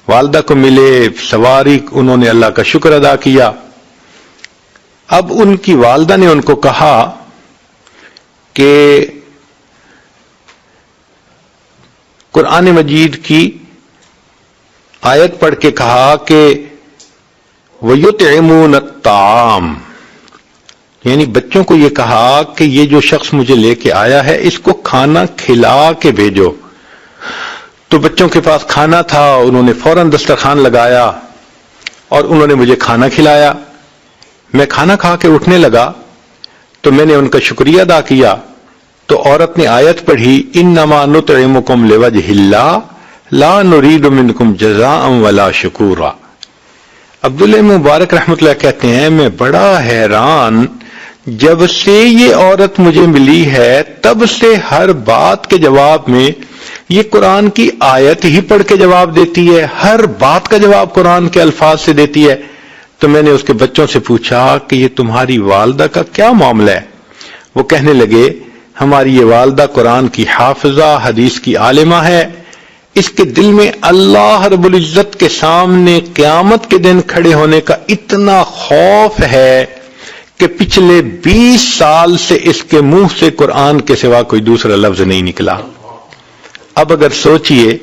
والدہ کو ملے، سواری، انہوں نے اللہ کا شکر ادا کیا. اب ان کی والدہ نے ان کو کہا کہ قرآن مجید کی آیت پڑھ کے کہا کہ وَيُطْعِمُونَ الطَّعَامَ، یعنی بچوں کو یہ کہا کہ یہ جو شخص مجھے لے کے آیا ہے اس کو کھانا کھلا کے بھیجو. تو بچوں کے پاس کھانا تھا، انہوں نے فوراً دسترخوان لگایا اور انہوں نے مجھے کھانا کھلایا. میں کھانا کھا کے اٹھنے لگا تو میں نے ان کا شکریہ ادا کیا. تو عورت نے آیت پڑھی انما نطعمکم لوجہ اللہ لا نرید منکم جزاء ولا شکورا. عبداللہ مبارک رحمۃ اللہ کہتے ہیں میں بڑا حیران، جب سے یہ عورت مجھے ملی ہے تب سے ہر بات کے جواب میں یہ قرآن کی آیت ہی پڑھ کے جواب دیتی ہے، ہر بات کا جواب قرآن کے الفاظ سے دیتی ہے. تو میں نے اس کے بچوں سے پوچھا کہ یہ تمہاری والدہ کا کیا معاملہ ہے؟ وہ کہنے لگے ہماری یہ والدہ قرآن کی حافظہ، حدیث کی عالمہ ہے، اس کے دل میں اللہ رب العزت کے سامنے قیامت کے دن کھڑے ہونے کا اتنا خوف ہے کہ پچھلے 20 سال سے اس کے منہ سے قرآن کے سوا کوئی دوسرا لفظ نہیں نکلا. اب اگر سوچئے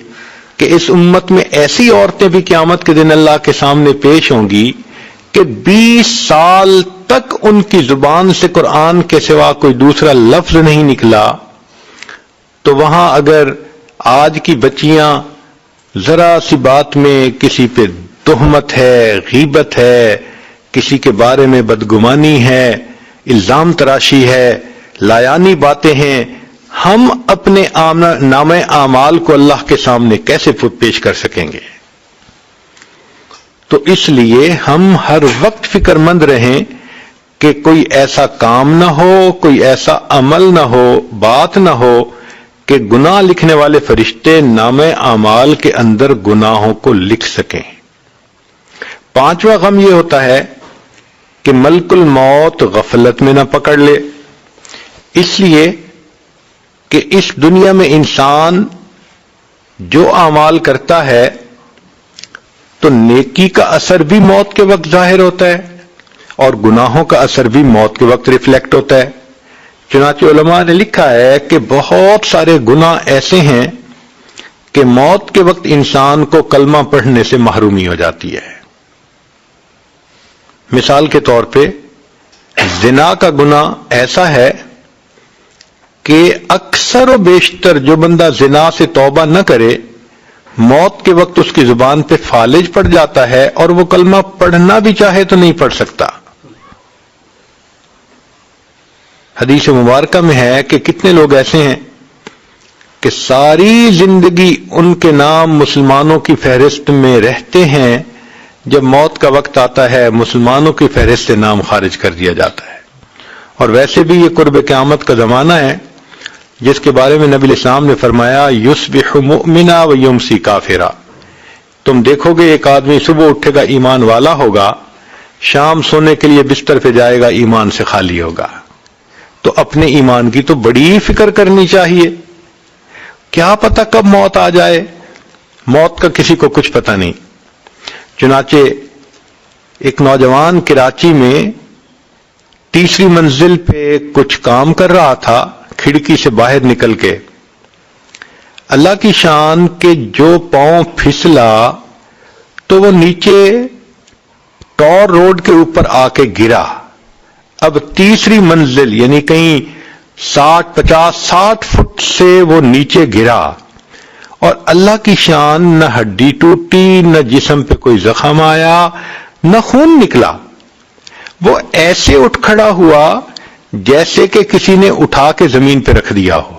کہ اس امت میں ایسی عورتیں بھی قیامت کے دن اللہ کے سامنے پیش ہوں گی کہ 20 سال تک ان کی زبان سے قرآن کے سوا کوئی دوسرا لفظ نہیں نکلا، تو وہاں اگر آج کی بچیاں ذرا سی بات میں کسی پہ تہمت ہے، غیبت ہے، کسی کے بارے میں بدگمانی ہے، الزام تراشی ہے، لایانی باتیں ہیں، ہم اپنے نام اعمال کو اللہ کے سامنے کیسے پیش کر سکیں گے؟ تو اس لیے ہم ہر وقت فکر مند رہیں کہ کوئی ایسا کام نہ ہو، کوئی ایسا عمل نہ ہو، بات نہ ہو کہ گناہ لکھنے والے فرشتے نام اعمال کے اندر گناہوں کو لکھ سکیں۔ پانچواں غم یہ ہوتا ہے کہ ملک الموت غفلت میں نہ پکڑ لے، اس لیے کہ اس دنیا میں انسان جو اعمال کرتا ہے تو نیکی کا اثر بھی موت کے وقت ظاہر ہوتا ہے اور گناہوں کا اثر بھی موت کے وقت ریفلیکٹ ہوتا ہے۔ چنانچہ علماء نے لکھا ہے کہ بہت سارے گناہ ایسے ہیں کہ موت کے وقت انسان کو کلمہ پڑھنے سے محرومی ہو جاتی ہے۔ مثال کے طور پہ زنا کا گناہ ایسا ہے کہ اکثر و بیشتر جو بندہ زنا سے توبہ نہ کرے، موت کے وقت اس کی زبان پہ فالج پڑ جاتا ہے اور وہ کلمہ پڑھنا بھی چاہے تو نہیں پڑھ سکتا۔ حدیث مبارکہ میں ہے کہ کتنے لوگ ایسے ہیں کہ ساری زندگی ان کے نام مسلمانوں کی فہرست میں رہتے ہیں، جب موت کا وقت آتا ہے مسلمانوں کی فہرست سے نام خارج کر دیا جاتا ہے۔ اور ویسے بھی یہ قرب قیامت کا زمانہ ہے جس کے بارے میں نبی علیہ السلام نے فرمایا یصبح مؤمنا و یمسی کافرا، تم دیکھو گے ایک آدمی صبح اٹھے گا ایمان والا ہوگا، شام سونے کے لیے بستر پہ جائے گا ایمان سے خالی ہوگا۔ تو اپنے ایمان کی تو بڑی فکر کرنی چاہیے، کیا پتہ کب موت آ جائے، موت کا کسی کو کچھ پتہ نہیں۔ چنانچہ ایک نوجوان کراچی میں تیسری منزل پہ کچھ کام کر رہا تھا، کھڑکی سے باہر نکل کے اللہ کی شان کے جو پاؤں پھسلا تو وہ نیچے ٹور روڈ کے اوپر آ کے گرا۔ اب تیسری منزل یعنی کہیں 60 فٹ سے وہ نیچے گرا اور اللہ کی شان نہ ہڈی ٹوٹی، نہ جسم پہ کوئی زخم آیا، نہ خون نکلا۔ وہ ایسے اٹھ کھڑا ہوا جیسے کہ کسی نے اٹھا کے زمین پہ رکھ دیا ہو۔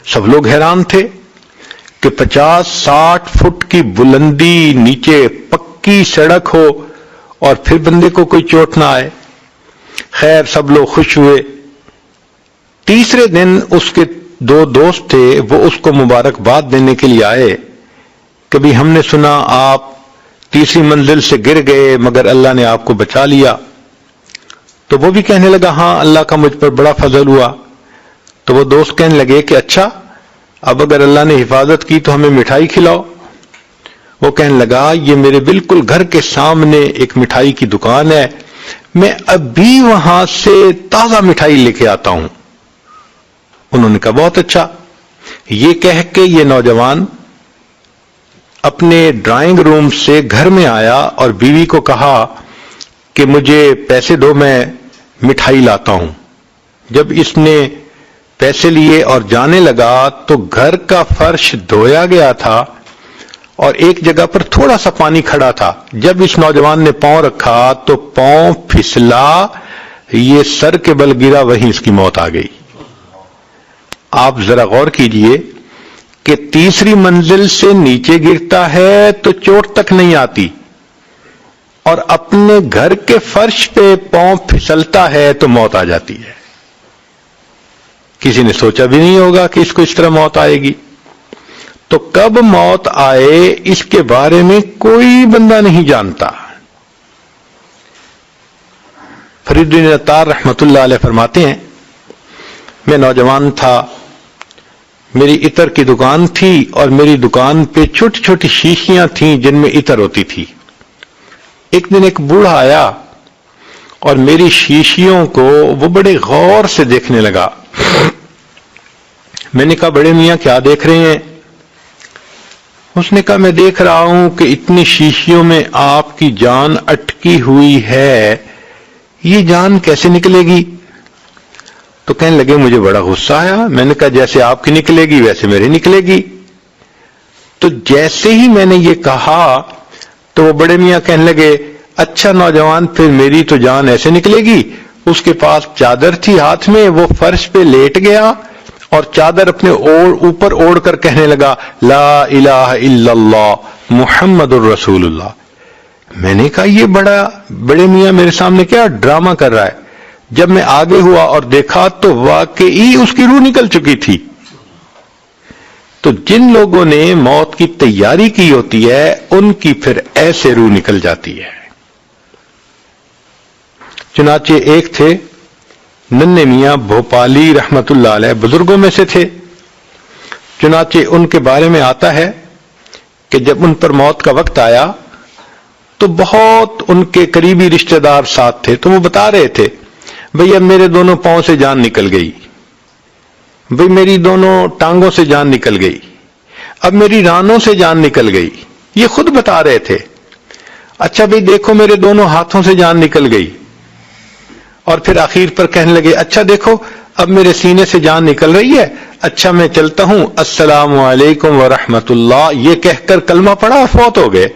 سب لوگ حیران تھے کہ 50-60 فٹ کی بلندی، نیچے پکی سڑک ہو اور پھر بندے کو کوئی چوٹ نہ آئے۔ خیر سب لوگ خوش ہوئے۔ تیسرے دن اس کے 2 دوست تھے، وہ اس کو مبارکباد دینے کے لیے آئے کہ بھی ہم نے سنا آپ تیسری منزل سے گر گئے مگر اللہ نے آپ کو بچا لیا۔ تو وہ بھی کہنے لگا ہاں اللہ کا مجھ پر بڑا فضل ہوا۔ تو وہ دوست کہنے لگے کہ اچھا اب اگر اللہ نے حفاظت کی تو ہمیں مٹھائی کھلاؤ۔ وہ کہنے لگا یہ میرے بالکل گھر کے سامنے ایک مٹھائی کی دکان ہے، میں ابھی وہاں سے تازہ مٹھائی لے کے آتا ہوں۔ انہوں نے کہا بہت اچھا۔ یہ کہہ کے یہ نوجوان اپنے ڈرائنگ روم سے گھر میں آیا اور بیوی کو کہا کہ مجھے پیسے دو میں مٹھائی لاتا ہوں۔ جب اس نے پیسے لیے اور جانے لگا تو گھر کا فرش دھویا گیا تھا اور ایک جگہ پر تھوڑا سا پانی کھڑا تھا۔ جب اس نوجوان نے پاؤں رکھا تو پاؤں پھسلا، یہ سر کے بل گرا، وہیں اس کی موت آ گئی۔ آپ ذرا غور کیجئے کہ تیسری منزل سے نیچے گرتا ہے تو چوٹ تک نہیں آتی اور اپنے گھر کے فرش پہ پاؤں پھسلتا ہے تو موت آ جاتی ہے۔ کسی نے سوچا بھی نہیں ہوگا کہ اس کو اس طرح موت آئے گی۔ تو کب موت آئے اس کے بارے میں کوئی بندہ نہیں جانتا۔ فرید بن عطار رحمت اللہ علیہ فرماتے ہیں میں نوجوان تھا، میری عطر کی دکان تھی اور میری دکان پہ چھوٹی چھوٹی شیشیاں تھیں جن میں عطر ہوتی تھی۔ ایک دن ایک بوڑھا آیا اور میری شیشیوں کو وہ بڑے غور سے دیکھنے لگا۔ میں نے کہا بڑے میاں کیا دیکھ رہے ہیں؟ اس نے کہا میں دیکھ رہا ہوں کہ اتنی شیشیوں میں آپ کی جان اٹکی ہوئی ہے، یہ جان کیسے نکلے گی؟ تو کہنے لگے مجھے بڑا غصہ آیا۔ میں نے کہا جیسے آپ کی نکلے گی ویسے میری نکلے گی۔ تو جیسے ہی میں نے یہ کہا تو وہ بڑے میاں کہنے لگے اچھا نوجوان پھر میری تو جان ایسے نکلے گی۔ اس کے پاس چادر تھی ہاتھ میں، وہ فرش پہ لیٹ گیا اور چادر اپنے اوپر اوڑھ کر کہنے لگا لا الہ الا اللہ محمد الرسول اللہ. میں نے کہا یہ بڑے میاں میرے سامنے کیا ڈرامہ کر رہا ہے. جب میں آگے ہوا اور دیکھا تو واقعی اس کی روح نکل چکی تھی. تو جن لوگوں نے موت کی تیاری کی ہوتی ہے ان کی پھر ایسے روح نکل جاتی ہے. چنانچہ ایک تھے ننھے میاں بھوپالی رحمت اللہ علیہ، بزرگوں میں سے تھے. چنانچہ ان کے بارے میں آتا ہے کہ جب ان پر موت کا وقت آیا تو بہت ان کے قریبی رشتہ دار ساتھ تھے. تو وہ بتا رہے تھے بھئی اب میرے دونوں پاؤں سے جان نکل گئی، بھئی میری دونوں ٹانگوں سے جان نکل گئی، اب میری رانوں سے جان نکل گئی. یہ خود بتا رہے تھے. اچھا بھئی دیکھو میرے دونوں ہاتھوں سے جان نکل گئی. اور پھر آخر پر کہنے لگے اچھا دیکھو اب میرے سینے سے جان نکل رہی ہے، اچھا میں چلتا ہوں، السلام علیکم ورحمت اللہ. یہ کہہ کر کلمہ پڑھا اور فوت ہو گئے.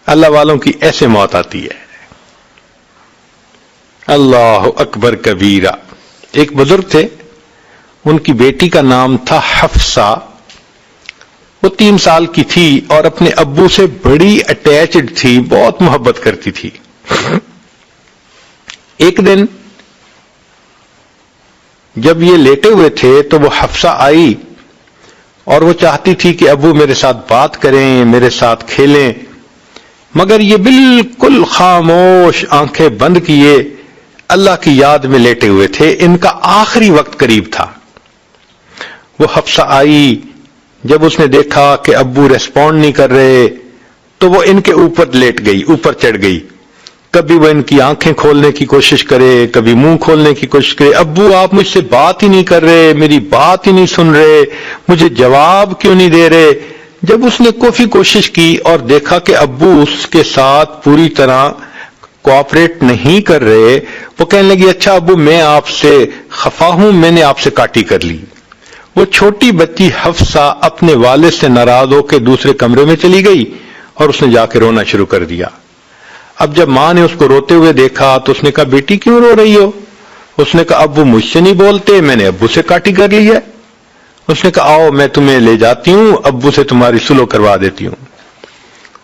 اللہ والوں کی ایسے موت آتی ہے. اللہ اکبر کبیرہ. ایک بزرگ تھے، ان کی بیٹی کا نام تھا حفصہ. وہ 3 سال کی تھی اور اپنے ابو سے بڑی اٹیچڈ تھی، بہت محبت کرتی تھی. ایک دن جب یہ لیٹے ہوئے تھے تو وہ حفصہ آئی اور وہ چاہتی تھی کہ ابو میرے ساتھ بات کریں، میرے ساتھ کھیلیں، مگر یہ بالکل خاموش آنکھیں بند کیے اللہ کی یاد میں لیٹے ہوئے تھے. ان کا آخری وقت قریب تھا. وہ حفصہ آئی، جب اس نے دیکھا کہ ابو ریسپونڈ نہیں کر رہے تو وہ ان کے اوپر لیٹ گئی، اوپر چڑھ گئی. کبھی وہ ان کی آنکھیں کھولنے کی کوشش کرے، کبھی منہ کھولنے کی کوشش کرے. ابو آپ مجھ سے بات ہی نہیں کر رہے، میری بات ہی نہیں سن رہے، مجھے جواب کیوں نہیں دے رہے. جب اس نے کافی کوشش کی اور دیکھا کہ ابو اس کے ساتھ پوری طرح کوآپریٹ نہیں کر رہے، وہ کہنے لگی اچھا ابو میں آپ سے خفا ہوں، میں نے آپ سے کاٹی کر لی. وہ چھوٹی بچی حفصہ اپنے والد سے ناراض ہو کے دوسرے کمرے میں چلی گئی اور اس نے جا کے رونا شروع کر دیا. اب جب ماں نے اس کو روتے ہوئے دیکھا تو اس نے کہا بیٹی کیوں رو رہی ہو؟ اس نے کہا ابو مجھ سے نہیں بولتے، میں نے ابو سے کاٹی کر لی ہے. اس نے کہا آؤ میں تمہیں لے جاتی ہوں، ابو سے تمہاری سلو کروا دیتی ہوں.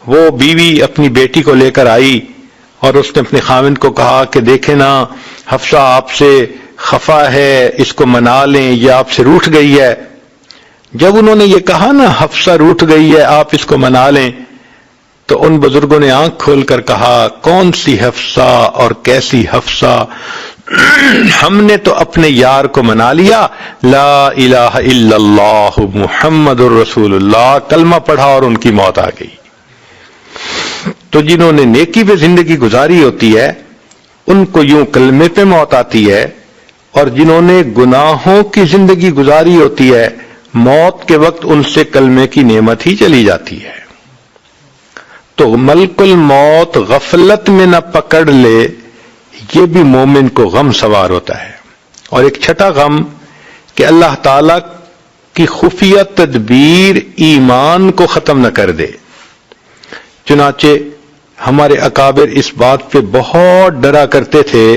وہ بیوی اپنی بیٹی کو لے کر آئی اور اس نے اپنے خاوند کو کہا کہ دیکھیں نا حفصہ آپ سے خفا ہے، اس کو منا لیں، یہ آپ سے روٹھ گئی ہے. جب انہوں نے یہ کہا نا حفصہ روٹھ گئی ہے، آپ اس کو منا لیں، تو ان بزرگوں نے آنکھ کھول کر کہا کون سی حفصہ اور کیسی حفصہ، ہم نے تو اپنے یار کو منا لیا. لا الہ الا اللہ محمد الرسول اللہ کلمہ پڑھا اور ان کی موت آ گئی. تو جنہوں نے نیکی پہ زندگی گزاری ہوتی ہے ان کو یوں کلمے پہ موت آتی ہے، اور جنہوں نے گناہوں کی زندگی گزاری ہوتی ہے موت کے وقت ان سے کلمے کی نعمت ہی چلی جاتی ہے. تو ملک الموت غفلت میں نہ پکڑ لے، یہ بھی مومن کو غم سوار ہوتا ہے. اور ایک چھٹا غم کہ اللہ تعالی کی خفیہ تدبیر ایمان کو ختم نہ کر دے. چنانچہ ہمارے اکابر اس بات پہ بہت ڈرا کرتے تھے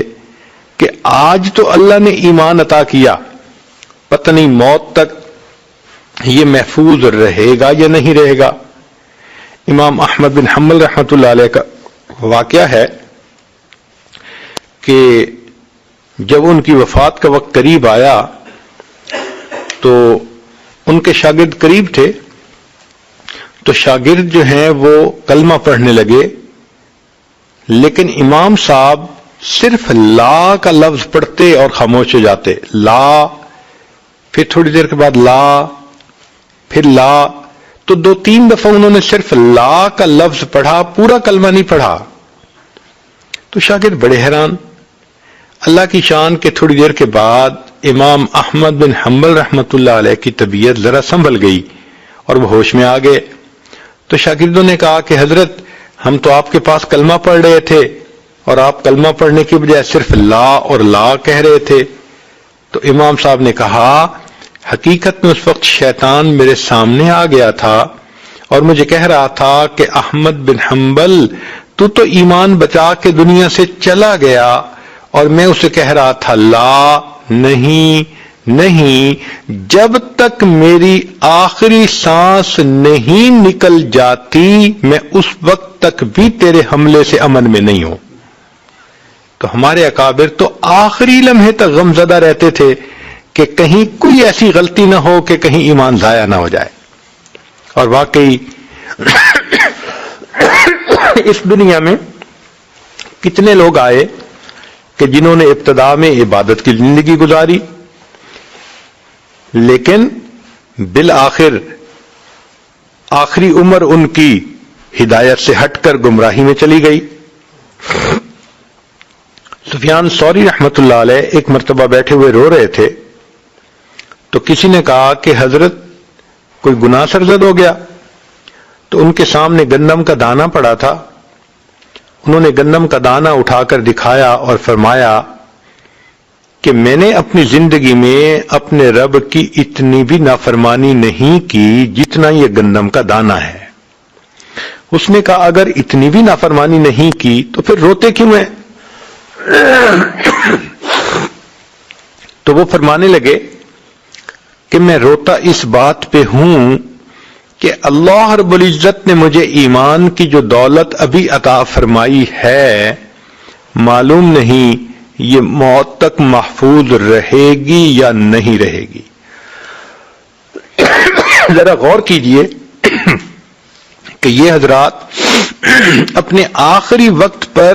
کہ آج تو اللہ نے ایمان عطا کیا، پتہ نہیں موت تک یہ محفوظ رہے گا یا نہیں رہے گا. امام احمد بن حنبل رحمۃ اللہ علیہ کا واقعہ ہے کہ جب ان کی وفات کا وقت قریب آیا تو ان کے شاگرد قریب تھے، تو شاگرد جو ہیں وہ کلمہ پڑھنے لگے، لیکن امام صاحب صرف لا کا لفظ پڑھتے اور خاموش ہو جاتے. لا، پھر تھوڑی دیر کے بعد لا، پھر لا. تو 2-3 دفعہ انہوں نے صرف لا کا لفظ پڑھا، پورا کلمہ نہیں پڑھا. تو شاگرد بڑے حیران. اللہ کی شان کے تھوڑی دیر کے بعد امام احمد بن حنبل رحمۃ اللہ علیہ کی طبیعت ذرا سنبھل گئی اور وہ ہوش میں آ گئے. تو شاگردوں نے کہا کہ حضرت ہم تو آپ کے پاس کلمہ پڑھ رہے تھے اور آپ کلمہ پڑھنے کی بجائے صرف لا اور لا کہہ رہے تھے. تو امام صاحب نے کہا حقیقت میں اس وقت شیطان میرے سامنے آ گیا تھا اور مجھے کہہ رہا تھا کہ احمد بن حنبل تو ایمان بچا کے دنیا سے چلا گیا، اور میں اسے کہہ رہا تھا لا نہیں نہیں جب تک میری آخری سانس نہیں نکل جاتی میں اس وقت تک بھی تیرے حملے سے امن میں نہیں ہوں. تو ہمارے اکابر تو آخری لمحے تک غمزدہ رہتے تھے کہ کہیں کوئی ایسی غلطی نہ ہو کہ کہیں ایمان ضائع نہ ہو جائے. اور واقعی اس دنیا میں کتنے لوگ آئے کہ جنہوں نے ابتدا میں عبادت کی زندگی گزاری لیکن بالآخر آخری عمر ان کی ہدایت سے ہٹ کر گمراہی میں چلی گئی. سفیان ثوری رحمت اللہ علیہ ایک مرتبہ بیٹھے ہوئے رو رہے تھے تو کسی نے کہا کہ حضرت کوئی گناہ سرزد ہو گیا. تو ان کے سامنے گندم کا دانہ پڑا تھا. انہوں نے گندم کا دانہ اٹھا کر دکھایا اور فرمایا کہ میں نے اپنی زندگی میں اپنے رب کی اتنی بھی نافرمانی نہیں کی جتنا یہ گندم کا دانہ ہے. اس نے کہا اگر اتنی بھی نافرمانی نہیں کی تو پھر روتے کیوں ہیں؟ تو وہ فرمانے لگے کہ میں روتا اس بات پہ ہوں کہ اللہ رب العزت نے مجھے ایمان کی جو دولت ابھی عطا فرمائی ہے معلوم نہیں یہ موت تک محفوظ رہے گی یا نہیں رہے گی. ذرا غور کیجئے کہ یہ حضرات اپنے آخری وقت پر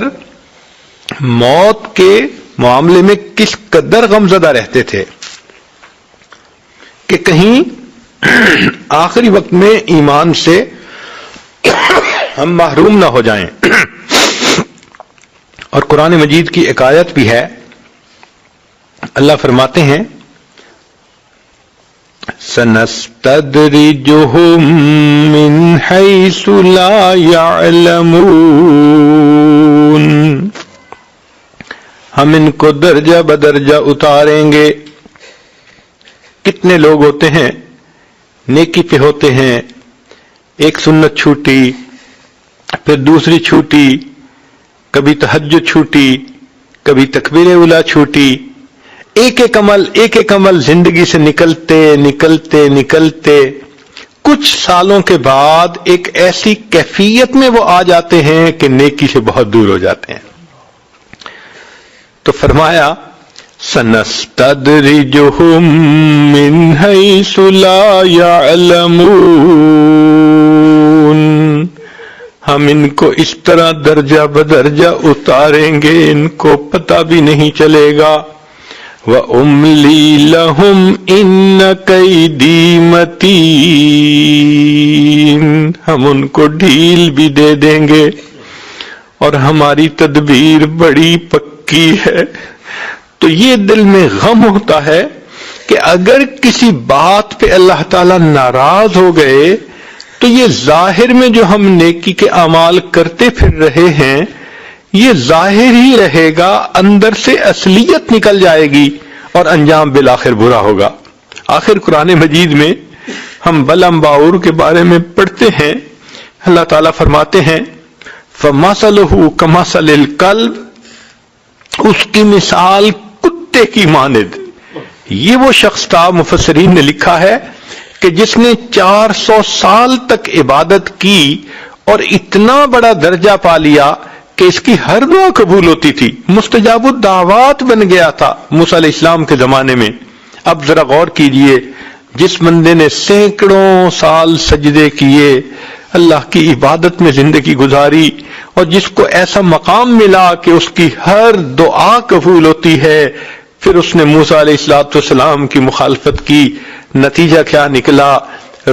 موت کے معاملے میں کس قدر غمزدہ رہتے تھے کہ کہیں آخری وقت میں ایمان سے ہم محروم نہ ہو جائیں. اور قرآن مجید کی ایک آیت بھی ہے. اللہ فرماتے ہیں سَنَسْتَدْرِجُهُم مِّنْ حَيْثُ لَا يَعْلَمُونَ ہم ان کو درجہ بدرجہ اتاریں گے. کتنے لوگ ہوتے ہیں نیکی پہ ہوتے ہیں، ایک سنت چھوٹی پھر دوسری چھوٹی، کبھی تہجد چھوٹی کبھی تکبیر اولیٰ چھوٹی، ایک ایک عمل زندگی سے نکلتے کچھ سالوں کے بعد ایک ایسی کیفیت میں وہ آ جاتے ہیں کہ نیکی سے بہت دور ہو جاتے ہیں. تو فرمایا سَنَسْتَدْرِجُهُم مِّنْ حَيْثُ لَا يَعْلَمُونَ ہم ان کو اس طرح درجہ بدرجہ اتاریں گے ان کو پتہ بھی نہیں چلے گا. وَأُمْلِي لَهُمْ إِنَّ كَيْدِي مَتِينٌ ہم ان کو ڈھیل بھی دے دیں گے اور ہماری تدبیر بڑی پکی ہے. تو یہ دل میں غم ہوتا ہے کہ اگر کسی بات پہ اللہ تعالیٰ ناراض ہو گئے تو یہ ظاہر میں جو ہم نیکی کے اعمال کرتے پھر رہے ہیں یہ ظاہر ہی رہے گا، اندر سے اصلیت نکل جائے گی اور انجام بالآخر برا ہوگا. آخر قرآن مجید میں ہم بلعم باور کے بارے میں پڑھتے ہیں. اللہ تعالیٰ فرماتے ہیں فَمَثَلُهُ كَمَثَلِ الْكَلْبِ اس کی مثال کتے کی مانند. یہ وہ شخص تھا، مفسرین نے لکھا ہے کہ جس نے 400 سال تک عبادت کی اور اتنا بڑا درجہ پا لیا کہ اس کی ہر دعا قبول ہوتی تھی، مستجاب الدعوات بن گیا تھا موسیٰ علیہ السلام کے زمانے میں. اب ذرا غور کیجئے جس بندے نے سینکڑوں سال سجدے کیے، اللہ کی عبادت میں زندگی گزاری اور جس کو ایسا مقام ملا کہ اس کی ہر دعا قبول ہوتی ہے، پھر اس نے موسیٰ علیہ السلام کی مخالفت کی، نتیجہ کیا نکلا؟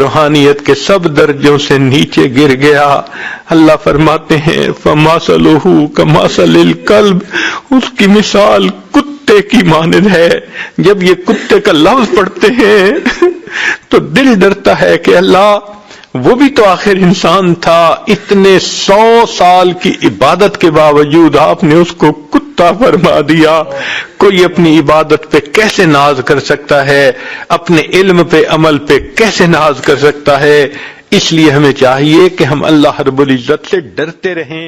روحانیت کے سب درجوں سے نیچے گر گیا. اللہ فرماتے ہیں فَمَثَلُهُ كَمَثَلِ الْكَلْبِ اس کی مثال کتے کی مانند ہے. جب یہ کتے کا لفظ پڑھتے ہیں تو دل ڈرتا ہے کہ اللہ وہ بھی تو آخر انسان تھا، اتنے 100 سال کی عبادت کے باوجود آپ نے اس کو کتا فرما دیا. کوئی اپنی عبادت پہ کیسے ناز کر سکتا ہے؟ اپنے علم پہ عمل پہ کیسے ناز کر سکتا ہے؟ اس لیے ہمیں چاہیے کہ ہم اللہ رب العزت سے ڈرتے رہیں.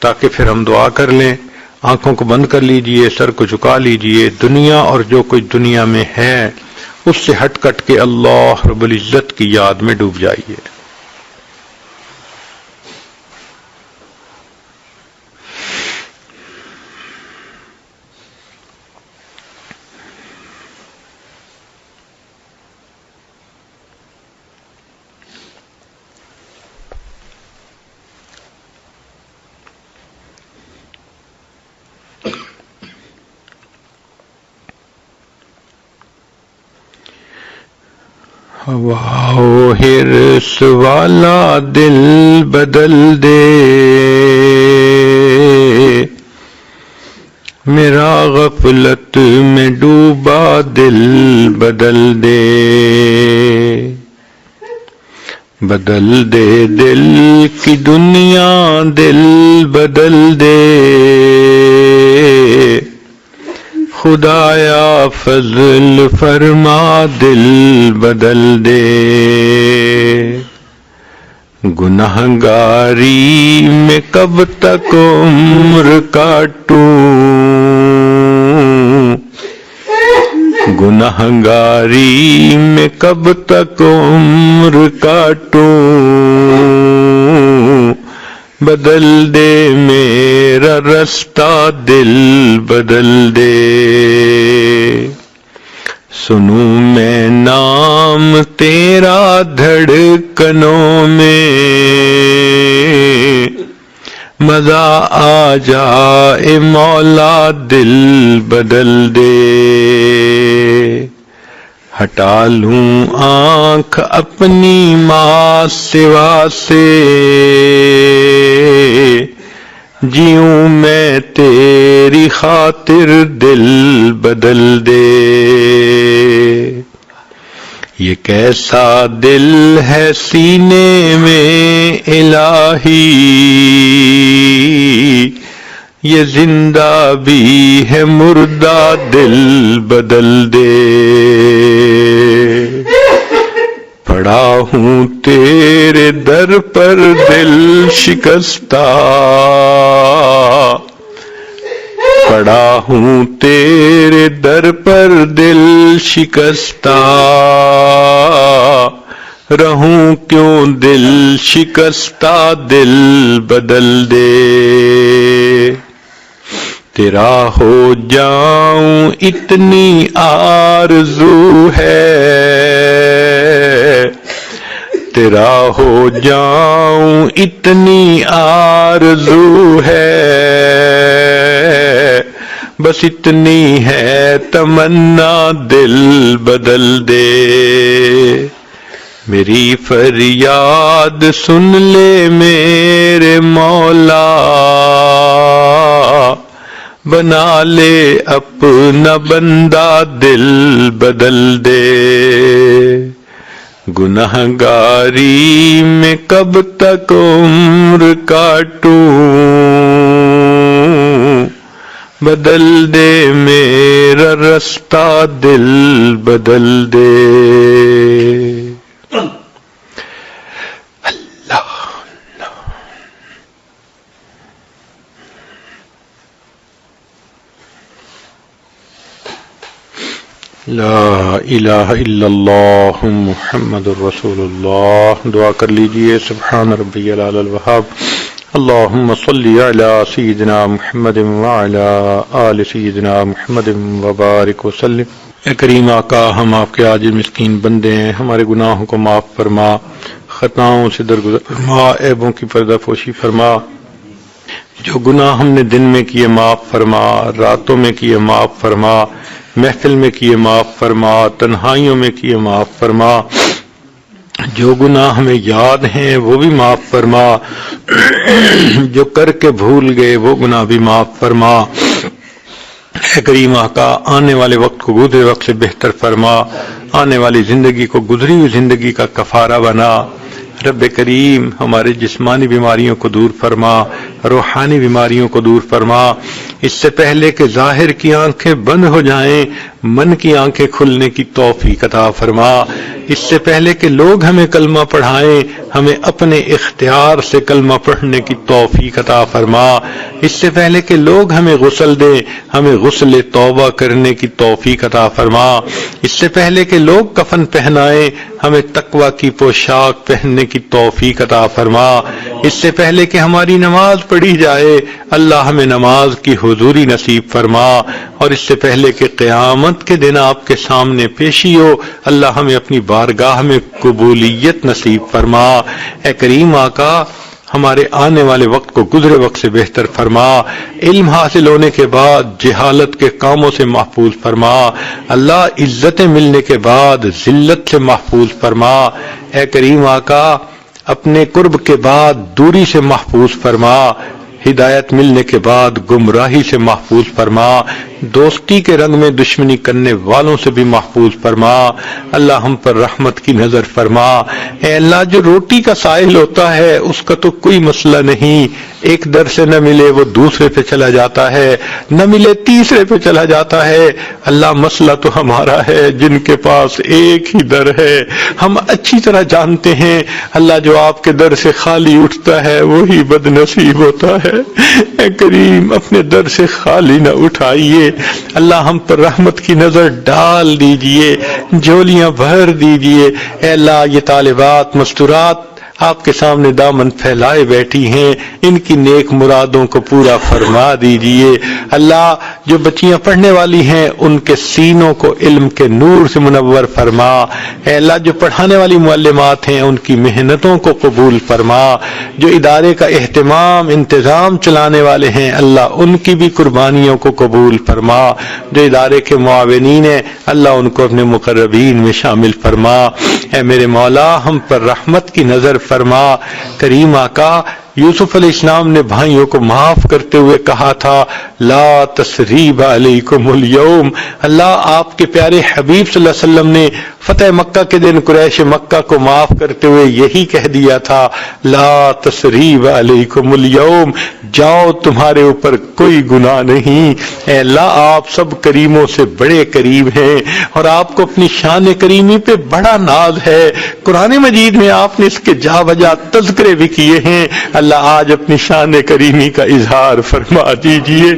تاکہ پھر ہم دعا کر لیں. آنکھوں کو بند کر لیجئے، سر کو جھکا لیجئے. دنیا اور جو کچھ دنیا میں ہے اس سے ہٹ کٹ کے اللہ رب العزت کی یاد میں ڈوب جائیے. ہوا حرص والا دل بدل دے، میرا غفلت میں ڈوبا دل بدل دے. بدل دے دل کی دنیا، دل بدل دے خدایا، فضل فرما دل بدل دے. گنہگاری میں کب تک عمر کاٹوں، گنہگاری میں کب تک عمر کاٹوں. بدل دے میرا رستہ، دل بدل دے. سنوں میں نام تیرا دھڑکنوں میں، مزہ آ جائے مولا دل بدل دے. ہٹا لوں آنکھ اپنی ماں سوا سے، جیوں میں تیری خاطر دل بدل دے. یہ کیسا دل ہے سینے میں الہی، یہ زندہ بھی ہے مردہ دل بدل دے. پڑا ہوں تیرے در پر دل شکستہ، پڑا ہوں تیرے در پر دل شکستہ. رہوں کیوں دل شکستہ، دل بدل دے. تیرا ہو جاؤں اتنی آرزو ہے، تیرا ہو جاؤں اتنی آرزو ہے. بس اتنی ہے تمنا، دل بدل دے. میری فریاد سن لے میرے مولا، بنا لے اپنا بندہ دل بدل دے. گنہگاری میں کب تک عمر کاٹوں، بدل دے میرا رستہ، دل بدل دے. لا الہ الا اللہ محمد الرسول اللہ. دعا کر لیجئے. سبحان ربی العلی الوہاب. اللہم صلی علی سیدنا محمد وعلی آل سیدنا محمد وبارک وسلم. اے کریم آقا، ہم آپ کے عاجز مسکین بندے ہیں، ہمارے گناہوں کو معاف فرما، خطاؤں سے درگزر فرما، عیبوں کی پردہ پوشی فرما. جو گناہ ہم نے دن میں کیے معاف فرما، راتوں میں کیے معاف فرما، محفل میں کیے معاف فرما، تنہائیوں میں کیے معاف فرما. جو گناہ ہمیں یاد ہیں وہ بھی معاف فرما، جو کر کے بھول گئے وہ گناہ بھی معاف فرما. اے کریم آقا، آنے والے وقت کو گزرے وقت سے بہتر فرما، آنے والی زندگی کو گزری ہوئی زندگی کا کفارہ بنا. رب کریم، ہمارے جسمانی بیماریوں کو دور فرما، روحانی بیماریوں کو دور فرما۔ اس سے پہلے کہ ظاہر کی آنکھیں بند ہو جائیں، من کی آنکھیں کھلنے کی توفیق عطا فرما۔ اس سے پہلے کہ لوگ ہمیں کلمہ پڑھائیں، ہمیں اپنے اختیار سے کلمہ پڑھنے کی توفیق عطا فرما۔ اس سے پہلے کہ لوگ ہمیں غسل دیں، ہمیں غسل توبہ کرنے کی توفیق عطا فرما۔ اس سے پہلے کہ لوگ کفن پہنائیں، ہمیں تقوی کی پوشاک پہننے کی توفیق عطا فرما۔ اس سے پہلے کہ ہماری نماز پڑھی جائے، اللہ ہمیں نماز کی حضوری نصیب فرما۔ اور اس سے پہلے کہ قیامت کے دن آپ کے سامنے پیشی ہو، اللہ ہمیں اپنی بارگاہ میں قبولیت نصیب فرما۔ اے کریم آقا، ہمارے آنے والے وقت کو گزرے وقت سے بہتر فرما۔ علم حاصل ہونے کے بعد جہالت کے کاموں سے محفوظ فرما۔ اللہ، عزتیں ملنے کے بعد ذلت سے محفوظ فرما۔ اے کریم آقا، اپنے قرب کے بعد دوری سے محفوظ فرما۔ ہدایت ملنے کے بعد گمراہی سے محفوظ فرما۔ دوستی کے رنگ میں دشمنی کرنے والوں سے بھی محفوظ فرما۔ اللہ، ہم پر رحمت کی نظر فرما۔ اے اللہ، جو روٹی کا سائل ہوتا ہے اس کا تو کوئی مسئلہ نہیں، ایک در سے نہ ملے وہ دوسرے پہ چلا جاتا ہے، نہ ملے تیسرے پہ چلا جاتا ہے۔ اللہ، مسئلہ تو ہمارا ہے جن کے پاس ایک ہی در ہے، ہم اچھی طرح جانتے ہیں۔ اللہ، جو آپ کے در سے خالی اٹھتا ہے وہی بد نصیب ہوتا ہے۔ اے کریم، اپنے در سے خالی نہ اٹھائیے۔ اللہ، ہم پر رحمت کی نظر ڈال دیجئے، جھولیاں بھر دیجئے۔ اے اللہ، یہ طالبات مستورات آپ کے سامنے دامن پھیلائے بیٹھی ہیں، ان کی نیک مرادوں کو پورا فرما دیجئے۔ اللہ، جو بچیاں پڑھنے والی ہیں ان کے سینوں کو علم کے نور سے منور فرما۔ اے اللہ، جو پڑھانے والی معلمات ہیں ان کی محنتوں کو قبول فرما۔ جو ادارے کا اہتمام انتظام چلانے والے ہیں اللہ، ان کی بھی قربانیوں کو قبول فرما۔ جو ادارے کے معاونین ہیں اللہ، ان کو اپنے مقربین میں شامل فرما۔ اے میرے مولا، ہم پر رحمت کی نظر فرما۔ کریم آقا، یوسف علیہ السلام نے بھائیوں کو معاف کرتے ہوئے کہا تھا، لا تثریب علیکم اليوم۔ اللہ، آپ کے پیارے حبیب صلی اللہ علیہ وسلم نے فتح مکہ کے دن قریش مکہ کو معاف کرتے ہوئے یہی کہہ دیا تھا، لا تثریب علیکم اليوم، جاؤ تمہارے اوپر کوئی گناہ نہیں۔ اے اللہ، آپ سب کریموں سے بڑے کریم ہیں اور آپ کو اپنی شان کریمی پہ بڑا ناز ہے۔ قرآن مجید میں آپ نے اس کے جا بجا تذکرے بھی کیے ہیں۔ اللہ، آج اپنی شان کریمی کا اظہار فرما دیجئے،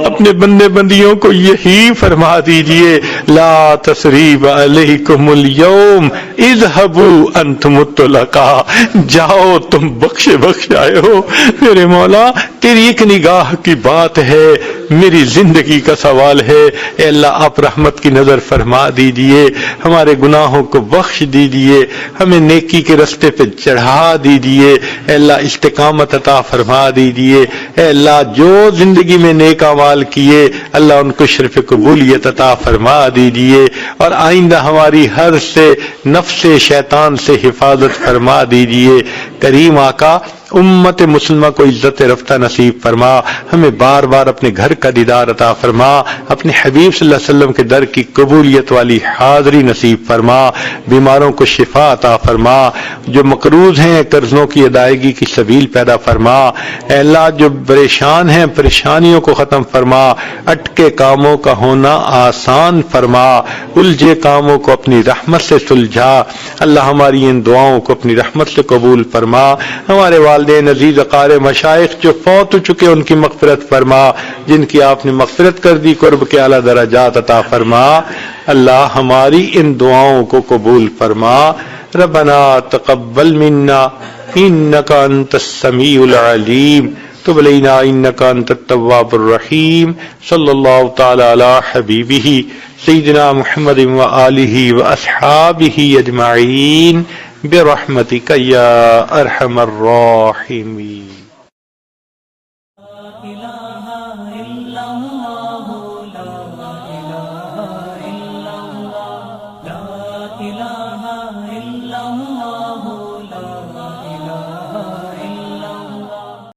اپنے بندے بندیوں کو یہی فرما دیجئے، لا تثریب علیکم اليوم اذهبوا انتم الطلقاء، جاؤ تم بخشے آئے ہو۔ میرے مولا، تیری ایک نگاہ کی بات ہے، میری زندگی کا سوال ہے۔ اے اللہ، آپ رحمت کی نظر فرما دیجئے، ہمارے گناہوں کو بخش دیجئے، ہمیں نیکی کے رستے پہ چڑھا دیجئے۔ اے اللہ، استقامت عطا فرما دیجئے۔ اے اللہ، جو زندگی میں نیک اعمال کیے اللہ، ان کو شرف قبولیت عطا فرما دیجئے، اور آئندہ ہماری ہر سے نفس شیطان سے حفاظت فرما دیجئے۔ کریم آقا، امت مسلمہ کو عزت رفتہ نصیب فرما، ہمیں بار بار اپنے گھر کا دیدار عطا فرما، اپنے حبیب صلی اللہ علیہ وسلم کے در کی قبولیت والی حاضری نصیب فرما، بیماروں کو شفا عطا فرما، جو مقروض ہیں قرضوں کی ادائیگی کی سبیل پیدا فرما۔ اے اللہ، جو پریشان ہیں پریشانیوں کو ختم فرما، اٹکے کاموں کا ہونا آسان فرما، الجھے کاموں کو اپنی رحمت سے سلجھا۔ اللہ، ہماری ان دعاؤں کو اپنی رحمت سے قبول فرما۔ ہمارے والدین عزیز اقارب مشائخ جو فوت ہو چکے ان کی مغفرت فرما، جن کی آپ نے مغفرت کر دی قرب کے اعلیٰ درجات عطا فرما۔ اللہ، ہماری ان دعاؤں کو قبول فرما۔ ربنا تقبل منا انک انت السمیع العلیم، تب علینا انک انت التواب الرحیم۔ صلی اللہ تعالی علی حبیبہ سیدنا محمد وآلہ واصحابہ اجمعین برحمتک یا ارحم الراحمین۔